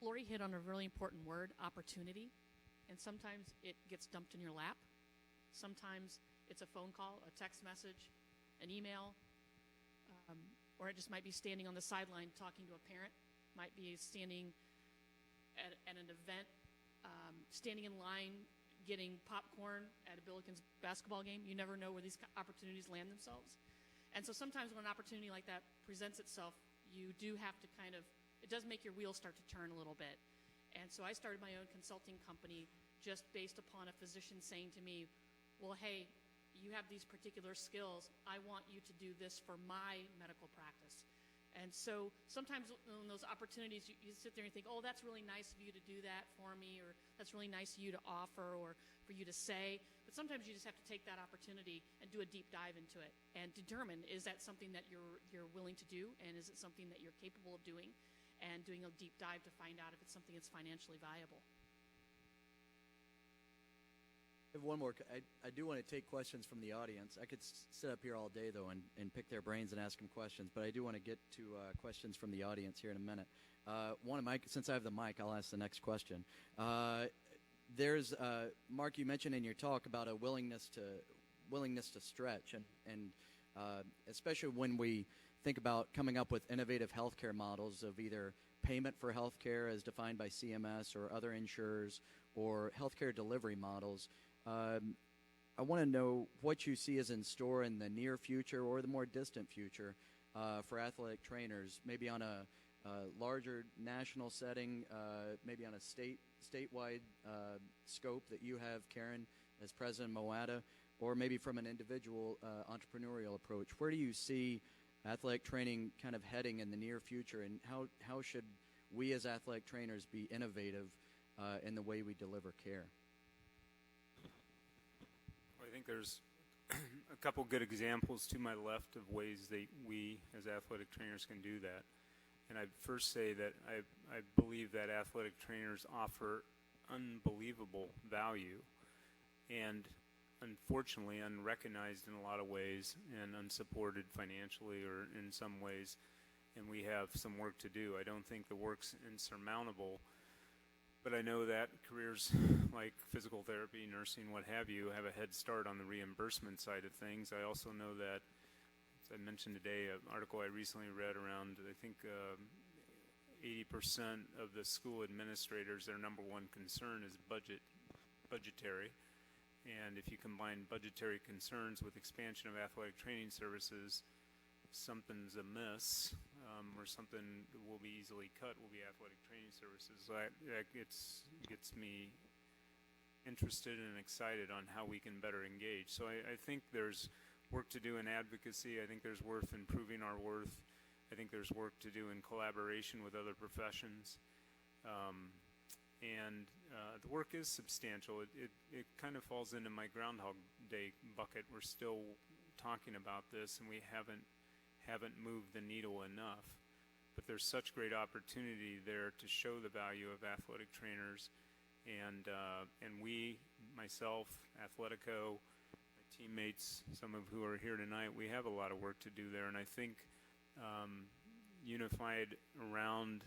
[SPEAKER 8] Lori hit on a really important word, opportunity, and sometimes it gets dumped in your lap. Sometimes it's a phone call, a text message, an email, or it just might be standing on the sideline talking to a parent, might be standing at an event, standing in line, getting popcorn at a Billikens basketball game. You never know where these opportunities land themselves. And so sometimes when an opportunity like that presents itself, you do have to it does make your wheels start to turn a little bit. And so I started my own consulting company just based upon a physician saying to me, well, hey, you have these particular skills. I want you to do this for my medical practice. And so sometimes when those opportunities, you sit there and think, oh, that's really nice of you to do that for me, or that's really nice of you to offer or for you to say. But sometimes you just have to take that opportunity and do a deep dive into it and determine, is that something that you're willing to do, and is it something that you're capable of doing, and doing a deep dive to find out if it's something that's financially viable.
[SPEAKER 6] have one more. I do want to take questions from the audience. I could sit up here all day, though, and pick their brains and ask them questions, but I do want to get to questions from the audience here in a minute. Since I have the mic, I'll ask the next question. There's, Mark, you mentioned in your talk about a willingness to stretch, and especially when we think about coming up with innovative healthcare models of either payment for healthcare as defined by CMS or other insurers, or healthcare delivery models. I want to know what you see as in store in the near future or the more distant future for athletic trainers, maybe on a larger national setting, maybe on a statewide scope that you have, Karen, as President Moata, or maybe from an individual entrepreneurial approach. Where do you see athletic training kind of heading in the near future, and how should we as athletic trainers be innovative in the way we deliver care?
[SPEAKER 3] I think there's a couple good examples to my left of ways that we as athletic trainers can do that. And I'd first say that I believe that athletic trainers offer unbelievable value and unfortunately unrecognized in a lot of ways and unsupported financially or in some ways, and we have some work to do. I don't think the work's insurmountable, but I know that careers like physical therapy, nursing, what have you, have a head start on the reimbursement side of things. I also know that, as I mentioned today, an article I recently read around, I think 80% of the school administrators, their number one concern is budgetary. And if you combine budgetary concerns with expansion of athletic training services, something's amiss, or something will be easily cut will be athletic training services. So that gets me interested and excited on how we can better engage. So I think there's work to do in advocacy. I think there's worth improving our worth. I think there's work to do in collaboration with other professions. And the work is substantial. It kind of falls into my Groundhog Day bucket. We're still talking about this, and we haven't moved the needle enough. But there's such great opportunity there to show the value of athletic trainers, and we, myself, Athletico, my teammates, some of who are here tonight, we have a lot of work to do there. And I think unified around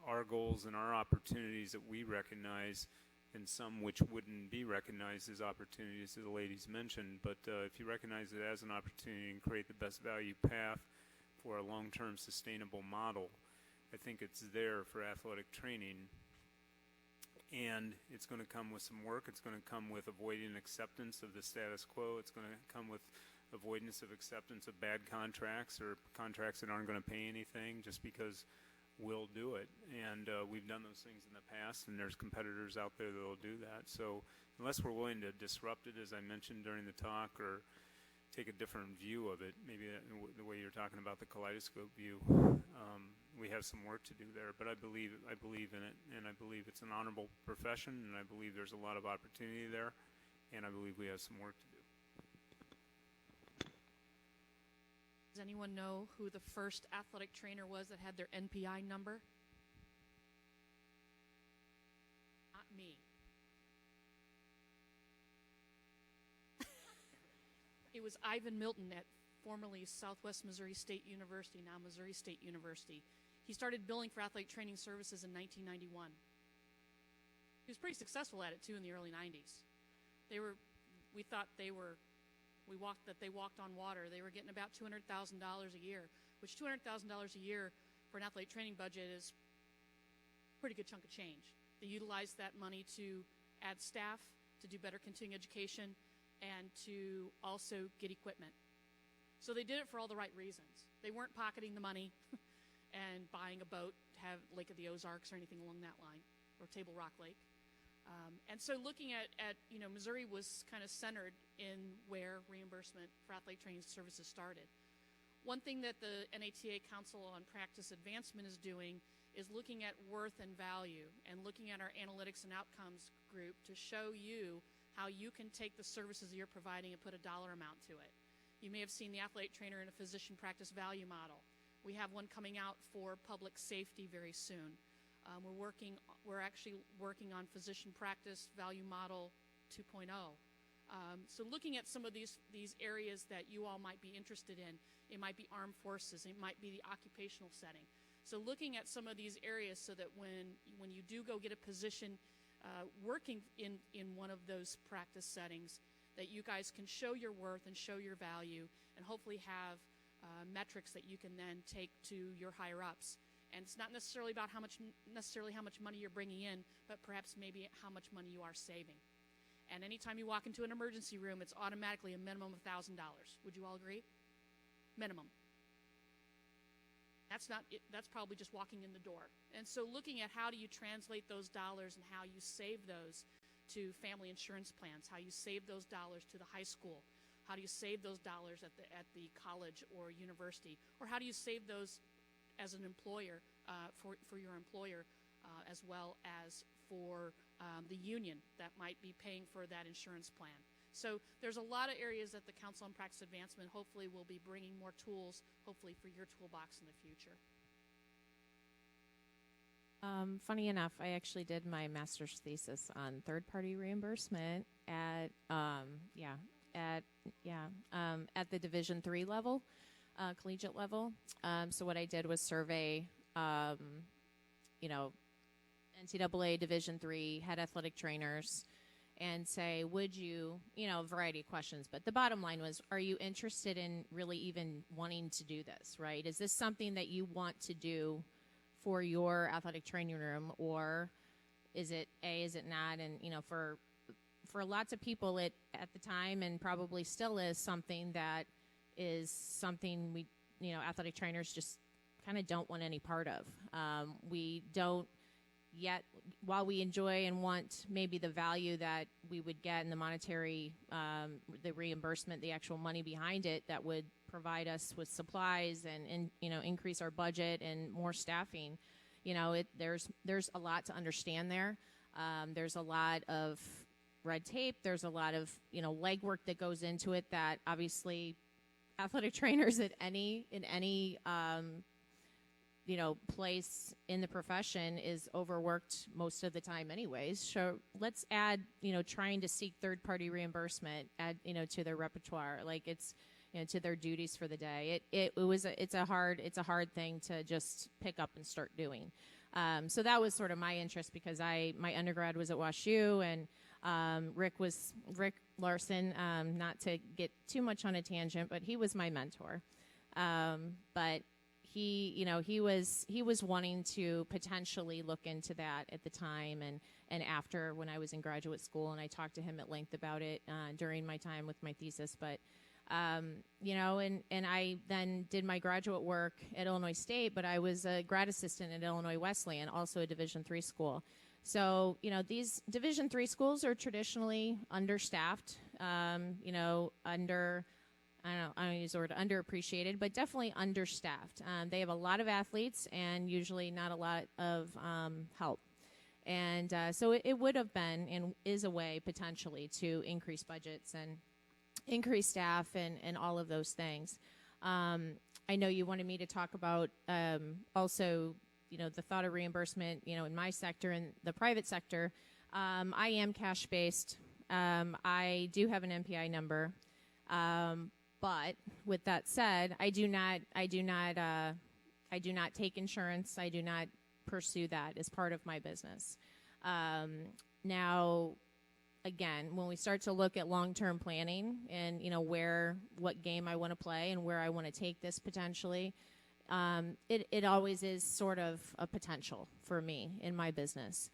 [SPEAKER 3] our goals and our opportunities that we recognize, and some which wouldn't be recognized as opportunities, as the ladies mentioned, but if you recognize it as an opportunity and create the best value path for a long-term sustainable model, I think it's there for athletic training. And it's going to come with some work. It's going to come with avoiding acceptance of the status quo. It's going to come with avoidance of acceptance of bad contracts or contracts that aren't going to pay anything just because we'll do it. And we've done those things in the past, and there's competitors out there that will do that. So unless we're willing to disrupt it, as I mentioned during the talk, or take a different view of it, maybe the way you're talking about the kaleidoscope view, we have some work to do there. But I believe in it, and I believe it's an honorable profession, and I believe there's a lot of opportunity there, and I believe we have some work to do.
[SPEAKER 8] Does anyone know who the first athletic trainer was that had their NPI number? Not me. It was Ivan Milton at formerly Southwest Missouri State University, now Missouri State University. He started billing for athletic training services in 1991. He was pretty successful at it, too, in the early 90s. We thought they walked on water. They were getting about $200,000 a year, which $200,000 a year for an athletic training budget is a pretty good chunk of change. They utilized that money to add staff, to do better continuing education, and to also get equipment. So they did it for all the right reasons. They weren't pocketing the money and buying a boat to have Lake of the Ozarks or anything along that line, or Table Rock Lake. And so looking at Missouri was kind of centered in where reimbursement for athletic training services started. One thing that the NATA Council on Practice Advancement is doing is looking at worth and value and looking at our analytics and outcomes group to show you how you can take the services that you're providing and put a dollar amount to it. You may have seen the athletic trainer and a physician practice value model. We have one coming out for public safety very soon. We're actually working on physician practice value model 2.0, So looking at some of these areas that you all might be interested in, it might be armed forces, it might be the occupational setting. So looking at some of these areas so that when you do go get a position working in one of those practice settings, that you guys can show your worth and show your value and hopefully have metrics that you can then take to your higher ups. And it's not necessarily about how much money you're bringing in, but perhaps maybe how much money you are saving. And anytime you walk into an emergency room, it's automatically a minimum of $1,000. Would you all agree? Minimum. That's probably just walking in the door. And so looking at how do you translate those dollars and how you save those to family insurance plans, how you save those dollars to the high school, how do you save those dollars at the college or university, or how do you save those as an employer for your employer as well as for the union that might be paying for that insurance plan. So there's a lot of areas that the Council on Practice Advancement hopefully will be bringing more tools, hopefully for your toolbox in the future.
[SPEAKER 7] Funny enough, I actually did my master's thesis on third-party reimbursement at the Division III level, collegiate level. So what I did was survey, NCAA Division III head athletic trainers, and say, would you, a variety of questions. But the bottom line was, are you interested in really even wanting to do this, right? Is this something that you want to do for your athletic training room, or is it not? And, for lots of people, it at the time and probably still is something that is something we, athletic trainers just kind of don't want any part of. We don't yet, while we enjoy and want maybe the value that we would get in the monetary, the reimbursement, the actual money behind it that would provide us with supplies and increase our budget and more staffing, there's a lot to understand there. There's a lot of red tape. There's a lot of, legwork that goes into it that obviously athletic trainers in any place in the profession is overworked most of the time anyways. So let's add, trying to seek third-party reimbursement, to their repertoire, like it's, to their duties for the day. It's a hard thing to just pick up and start doing. So that was sort of my interest because my undergrad was at WashU, and Rick Larson, not to get too much on a tangent, but he was my mentor. But he was wanting to potentially look into that at the time and after when I was in graduate school, and I talked to him at length about it during my time with my thesis. But and I then did my graduate work at Illinois State, but I was a grad assistant at Illinois Wesleyan, also a Division III school. So, these Division III schools are traditionally understaffed, I don't use the word underappreciated, but definitely understaffed. They have a lot of athletes and usually not a lot of help. And so it would have been and is a way potentially to increase budgets and increase staff and all of those things. I know you wanted me to talk about also, the thought of reimbursement, in my sector and the private sector. I am cash-based. I do have an MPI number. But with that said, I do not take insurance. I do not pursue that as part of my business. Now, again, when we start to look at long-term planning and, what game I want to play and where I want to take this potentially, it always is sort of a potential for me in my business.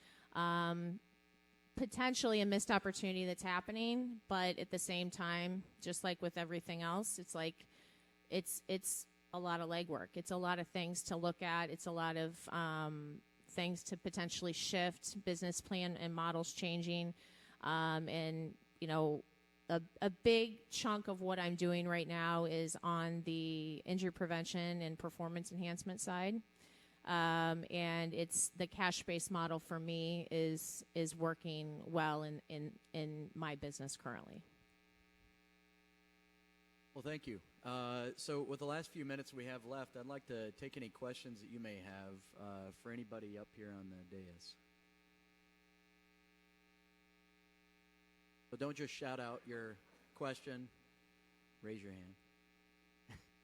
[SPEAKER 7] Potentially a missed opportunity that's happening, but at the same time, just like with everything else, it's like it's a lot of legwork. It's a lot of things to look at. It's a lot of things to potentially shift, business plan and models changing, and a big chunk of what I'm doing right now is on the injury prevention and performance enhancement side. And it's the cash-based model for me is working well in my business currently.
[SPEAKER 6] Well, thank you. So with the last few minutes we have left, I'd like to take any questions that you may have for anybody up here on the dais. So don't just shout out your question. Raise your hand.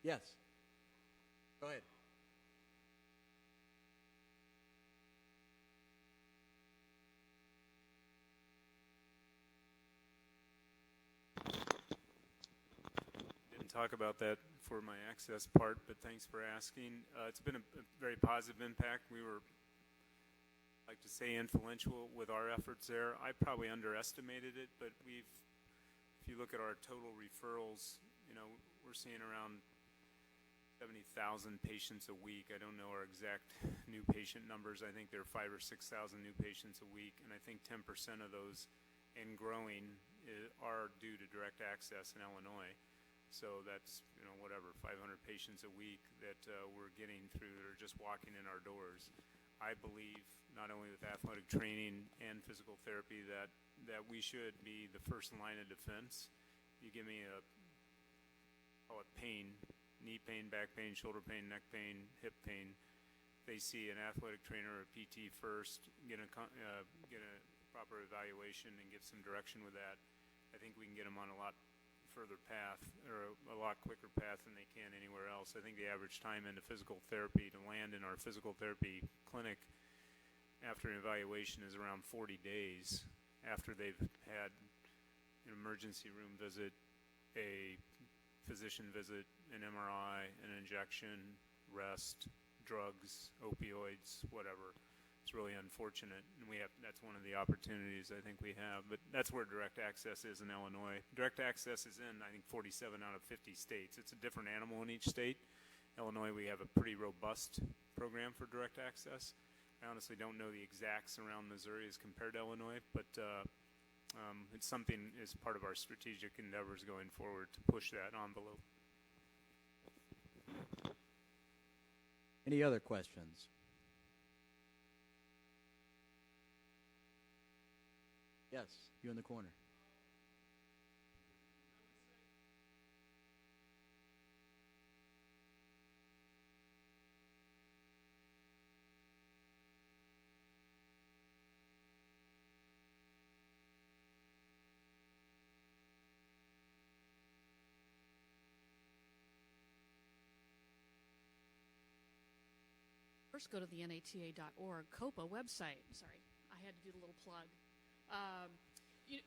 [SPEAKER 6] Yes. Go ahead.
[SPEAKER 3] Didn't talk about that for my access part, but thanks for asking. It's been a very positive impact. We were, like to say, influential with our efforts there. I probably underestimated it, but if you look at our total referrals, we're seeing around 70,000 patients a week. I don't know our exact new patient numbers. I think there are 5,000 or 6,000 new patients a week, and I think 10% of those, and growing, are due to direct access in Illinois. So that's 500 patients a week that we're getting through that are just walking in our doors. I believe, not only with athletic training and physical therapy, that we should be the first line of defense. You give me call it pain, knee pain, back pain, shoulder pain, neck pain, hip pain. They see an athletic trainer or a PT first, get a proper evaluation and get some direction with that. I think we can get them on a lot further path, or a lot quicker path than they can anywhere else. I think the average time into physical therapy, to land in our physical therapy clinic after an evaluation, is around 40 days after they've had an emergency room visit, a physician visit, an MRI, an injection, rest, drugs, opioids, whatever. It's really unfortunate, and that's one of the opportunities I think we have. But that's where direct access is in Illinois. Direct access is in, I think, 47 out of 50 states. It's a different animal in each state. Illinois, we have a pretty robust program for direct access. I honestly don't know the exacts around Missouri as compared to Illinois, but it's something as part of our strategic endeavors going forward to push that envelope.
[SPEAKER 6] Any other questions? Yes, you in the corner.
[SPEAKER 8] First, go to the NATA.org COPA website. Sorry, I had to do the little plug.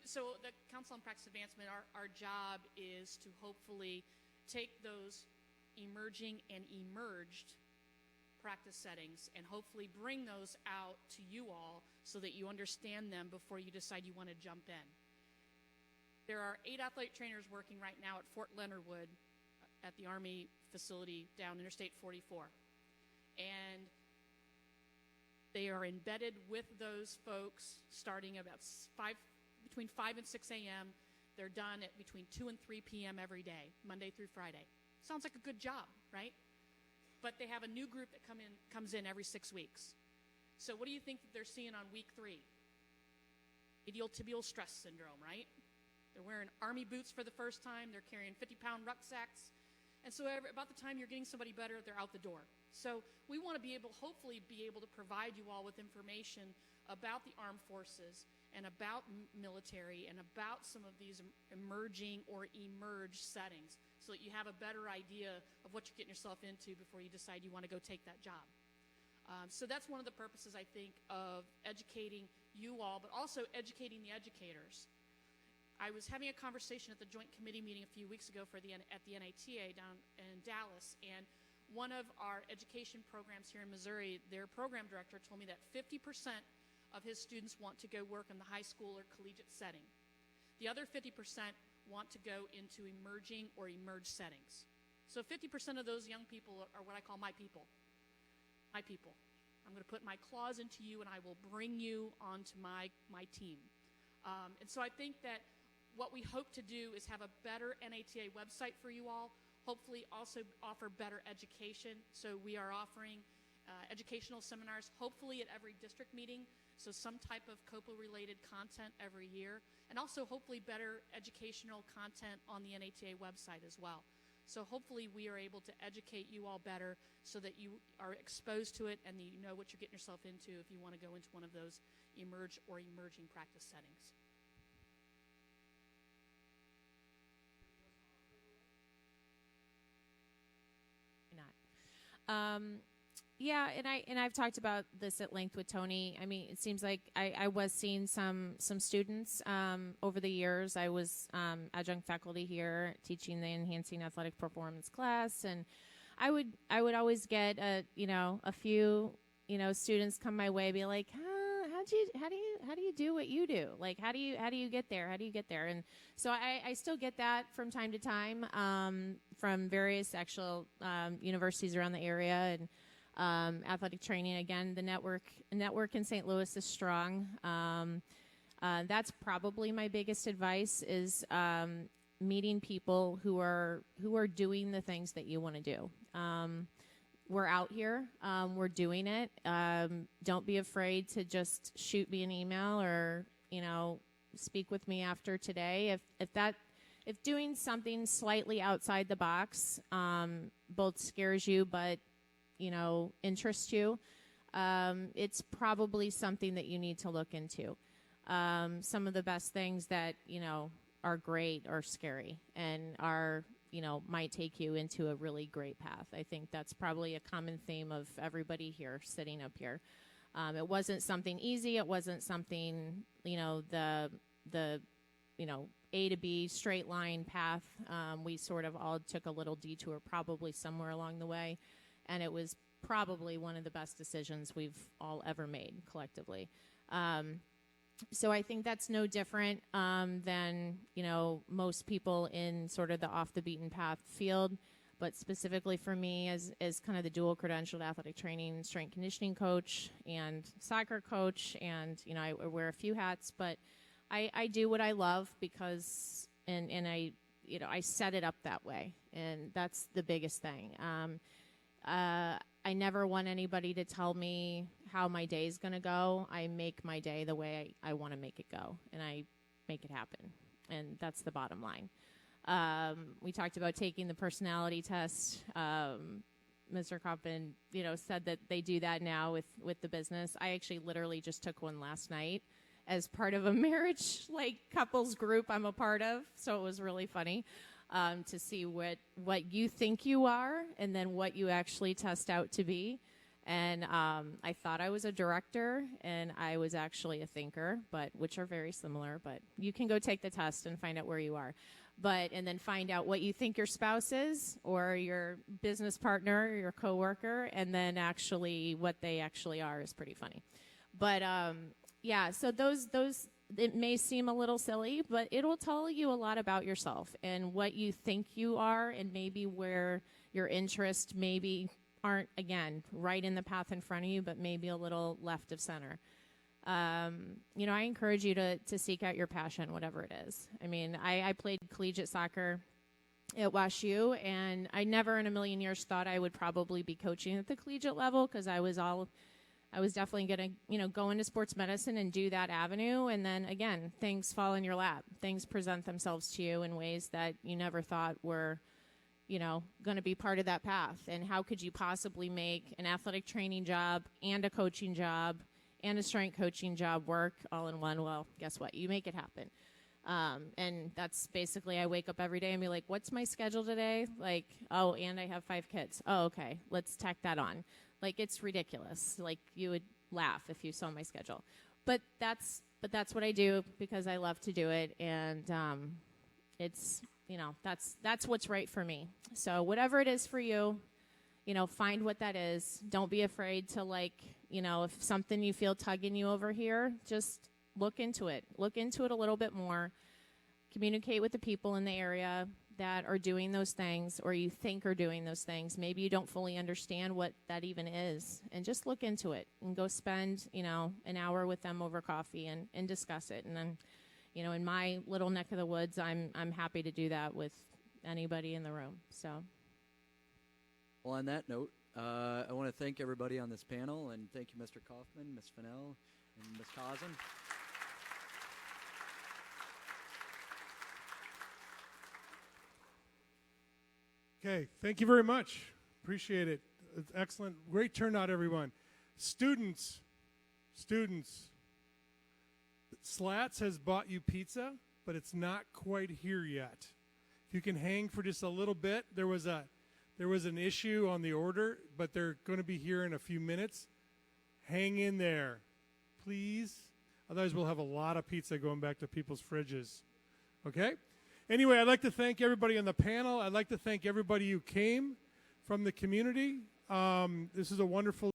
[SPEAKER 8] So the Council on Practice Advancement, our job is to hopefully take those emerging and emerged practice settings and hopefully bring those out to you all so that you understand them before you decide you want to jump in. There are 8 athletic trainers working right now at Fort Leonard Wood at the Army facility down Interstate 44. And they are embedded with those folks starting about between 5 and 6 a.m. They're done at between 2 and 3 p.m. every day, Monday through Friday. Sounds like a good job, right? But they have a new group that comes in every 6 weeks. So what do you think that they're seeing on week 3? Iliotibial stress syndrome, right? They're wearing Army boots for the first time. They're carrying 50-pound rucksacks. And so about the time you're getting somebody better, they're out the door. So we want to hopefully be able to provide you all with information about the armed forces and about military and about some of these emerging or emerged settings so that you have a better idea of what you're getting yourself into before you decide you want to go take that job. So that's one of the purposes, I think, of educating you all, but also educating the educators. I was having a conversation at the Joint Committee meeting a few weeks ago at the NATA down in Dallas, and one of our education programs here in Missouri, their program director told me that 50% of his students want to go work in the high school or collegiate setting. The other 50% want to go into emerging or emerged settings. So 50% of those young people are what I call my people. My people. I'm going to put my claws into you and I will bring you onto my team. And so I think that what we hope to do is have a better NATA website for you all, hopefully also offer better education. So we are offering educational seminars, hopefully at every district meeting, so some type of COPA-related content every year, and also hopefully better educational content on the NATA website as well. So hopefully we are able to educate you all better so that you are exposed to it and you know what you're getting yourself into if you want to go into one of those emerged or emerging practice settings.
[SPEAKER 7] Yeah, and I've talked about this at length with Tony. I mean, it seems like I was seeing some students over the years. I was adjunct faculty here teaching the Enhancing Athletic Performance class, and I would always get a few students come my way, be like, how do you do what you do? Like, how do you get there? How do you get there? And so I still get that from time to time from various actual universities around the area, and athletic training. Again, the network in St. Louis is strong. That's probably my biggest advice is meeting people who are doing the things that you want to do. We're out here. We're doing it. Don't be afraid to just shoot me an email or, speak with me after today. If doing something slightly outside the box both scares you but, interests you, it's probably something that you need to look into. Some of the best things that, are great are scary and are, might take you into a really great path. I think that's probably a common theme of everybody here sitting up here. It wasn't something easy. It wasn't something, the A to B straight line path. We sort of all took a little detour probably somewhere along the way, and it was probably one of the best decisions we've all ever made collectively. So I think that's no different than, most people in sort of the off the beaten path field. But specifically for me as kind of the dual credentialed athletic training, strength conditioning coach and soccer coach, and, I wear a few hats, but I do what I love because, and I set it up that way. And that's the biggest thing. I never want anybody to tell me how my day is going to go. I make my day the way I want to make it go, and I make it happen. And that's the bottom line. We talked about taking the personality test. Mr. Kaufman, said that they do that now with the business. I actually literally just took one last night as part of a marriage, couples group I'm a part of. So it was really funny. To see what you think you are and then what you actually test out to be. And I thought I was a director, and I was actually a thinker, which are very similar. But you can go take the test and find out where you are. And then find out what you think your spouse is or your business partner or your coworker, and then actually what they actually are is pretty funny. But, so those it may seem a little silly, but it'll tell you a lot about yourself and what you think you are, and maybe where your interests maybe aren't, again, right in the path in front of you, but maybe a little left of center. I encourage you to seek out your passion, whatever it is. I mean, I played collegiate soccer at WashU, and I never in a million years thought I would probably be coaching at the collegiate level, because I was definitely going to, go into sports medicine and do that avenue. And then, again, things fall in your lap. Things present themselves to you in ways that you never thought were, going to be part of that path. And how could you possibly make an athletic training job and a coaching job and a strength coaching job work all in one? Well, guess what? You make it happen. And that's basically, I wake up every day and be like, what's my schedule today? Oh, and I have 5 kids. Oh, okay. Let's tack that on. It's ridiculous. You would laugh if you saw my schedule. But that's what I do because I love to do it, and it's that's what's right for me. So whatever it is for you, find what that is. Don't be afraid to if something you feel tugging you over here, just look into it. Look into it a little bit more. Communicate with the people in the area that are doing those things, or you think are doing those things. Maybe you don't fully understand what that even is, and just look into it and go spend, an hour with them over coffee and discuss it. And then, in my little neck of the woods, I'm happy to do that with anybody in the room. So.
[SPEAKER 6] Well, on that note, I want to thank everybody on this panel, and thank you, Mr. Kaufman, Ms. Fennell, and Ms. Khazen.
[SPEAKER 1] Okay, thank you very much. Appreciate it. It's excellent. Great turnout, everyone. Students, Slats has bought you pizza, but it's not quite here yet. If you can hang for just a little bit, there was There was an issue on the order, but they're going to be here in a few minutes. Hang in there, please. Otherwise, we'll have a lot of pizza going back to people's fridges. Okay? Anyway, I'd like to thank everybody on the panel. I'd like to thank everybody who came from the community. This is a wonderful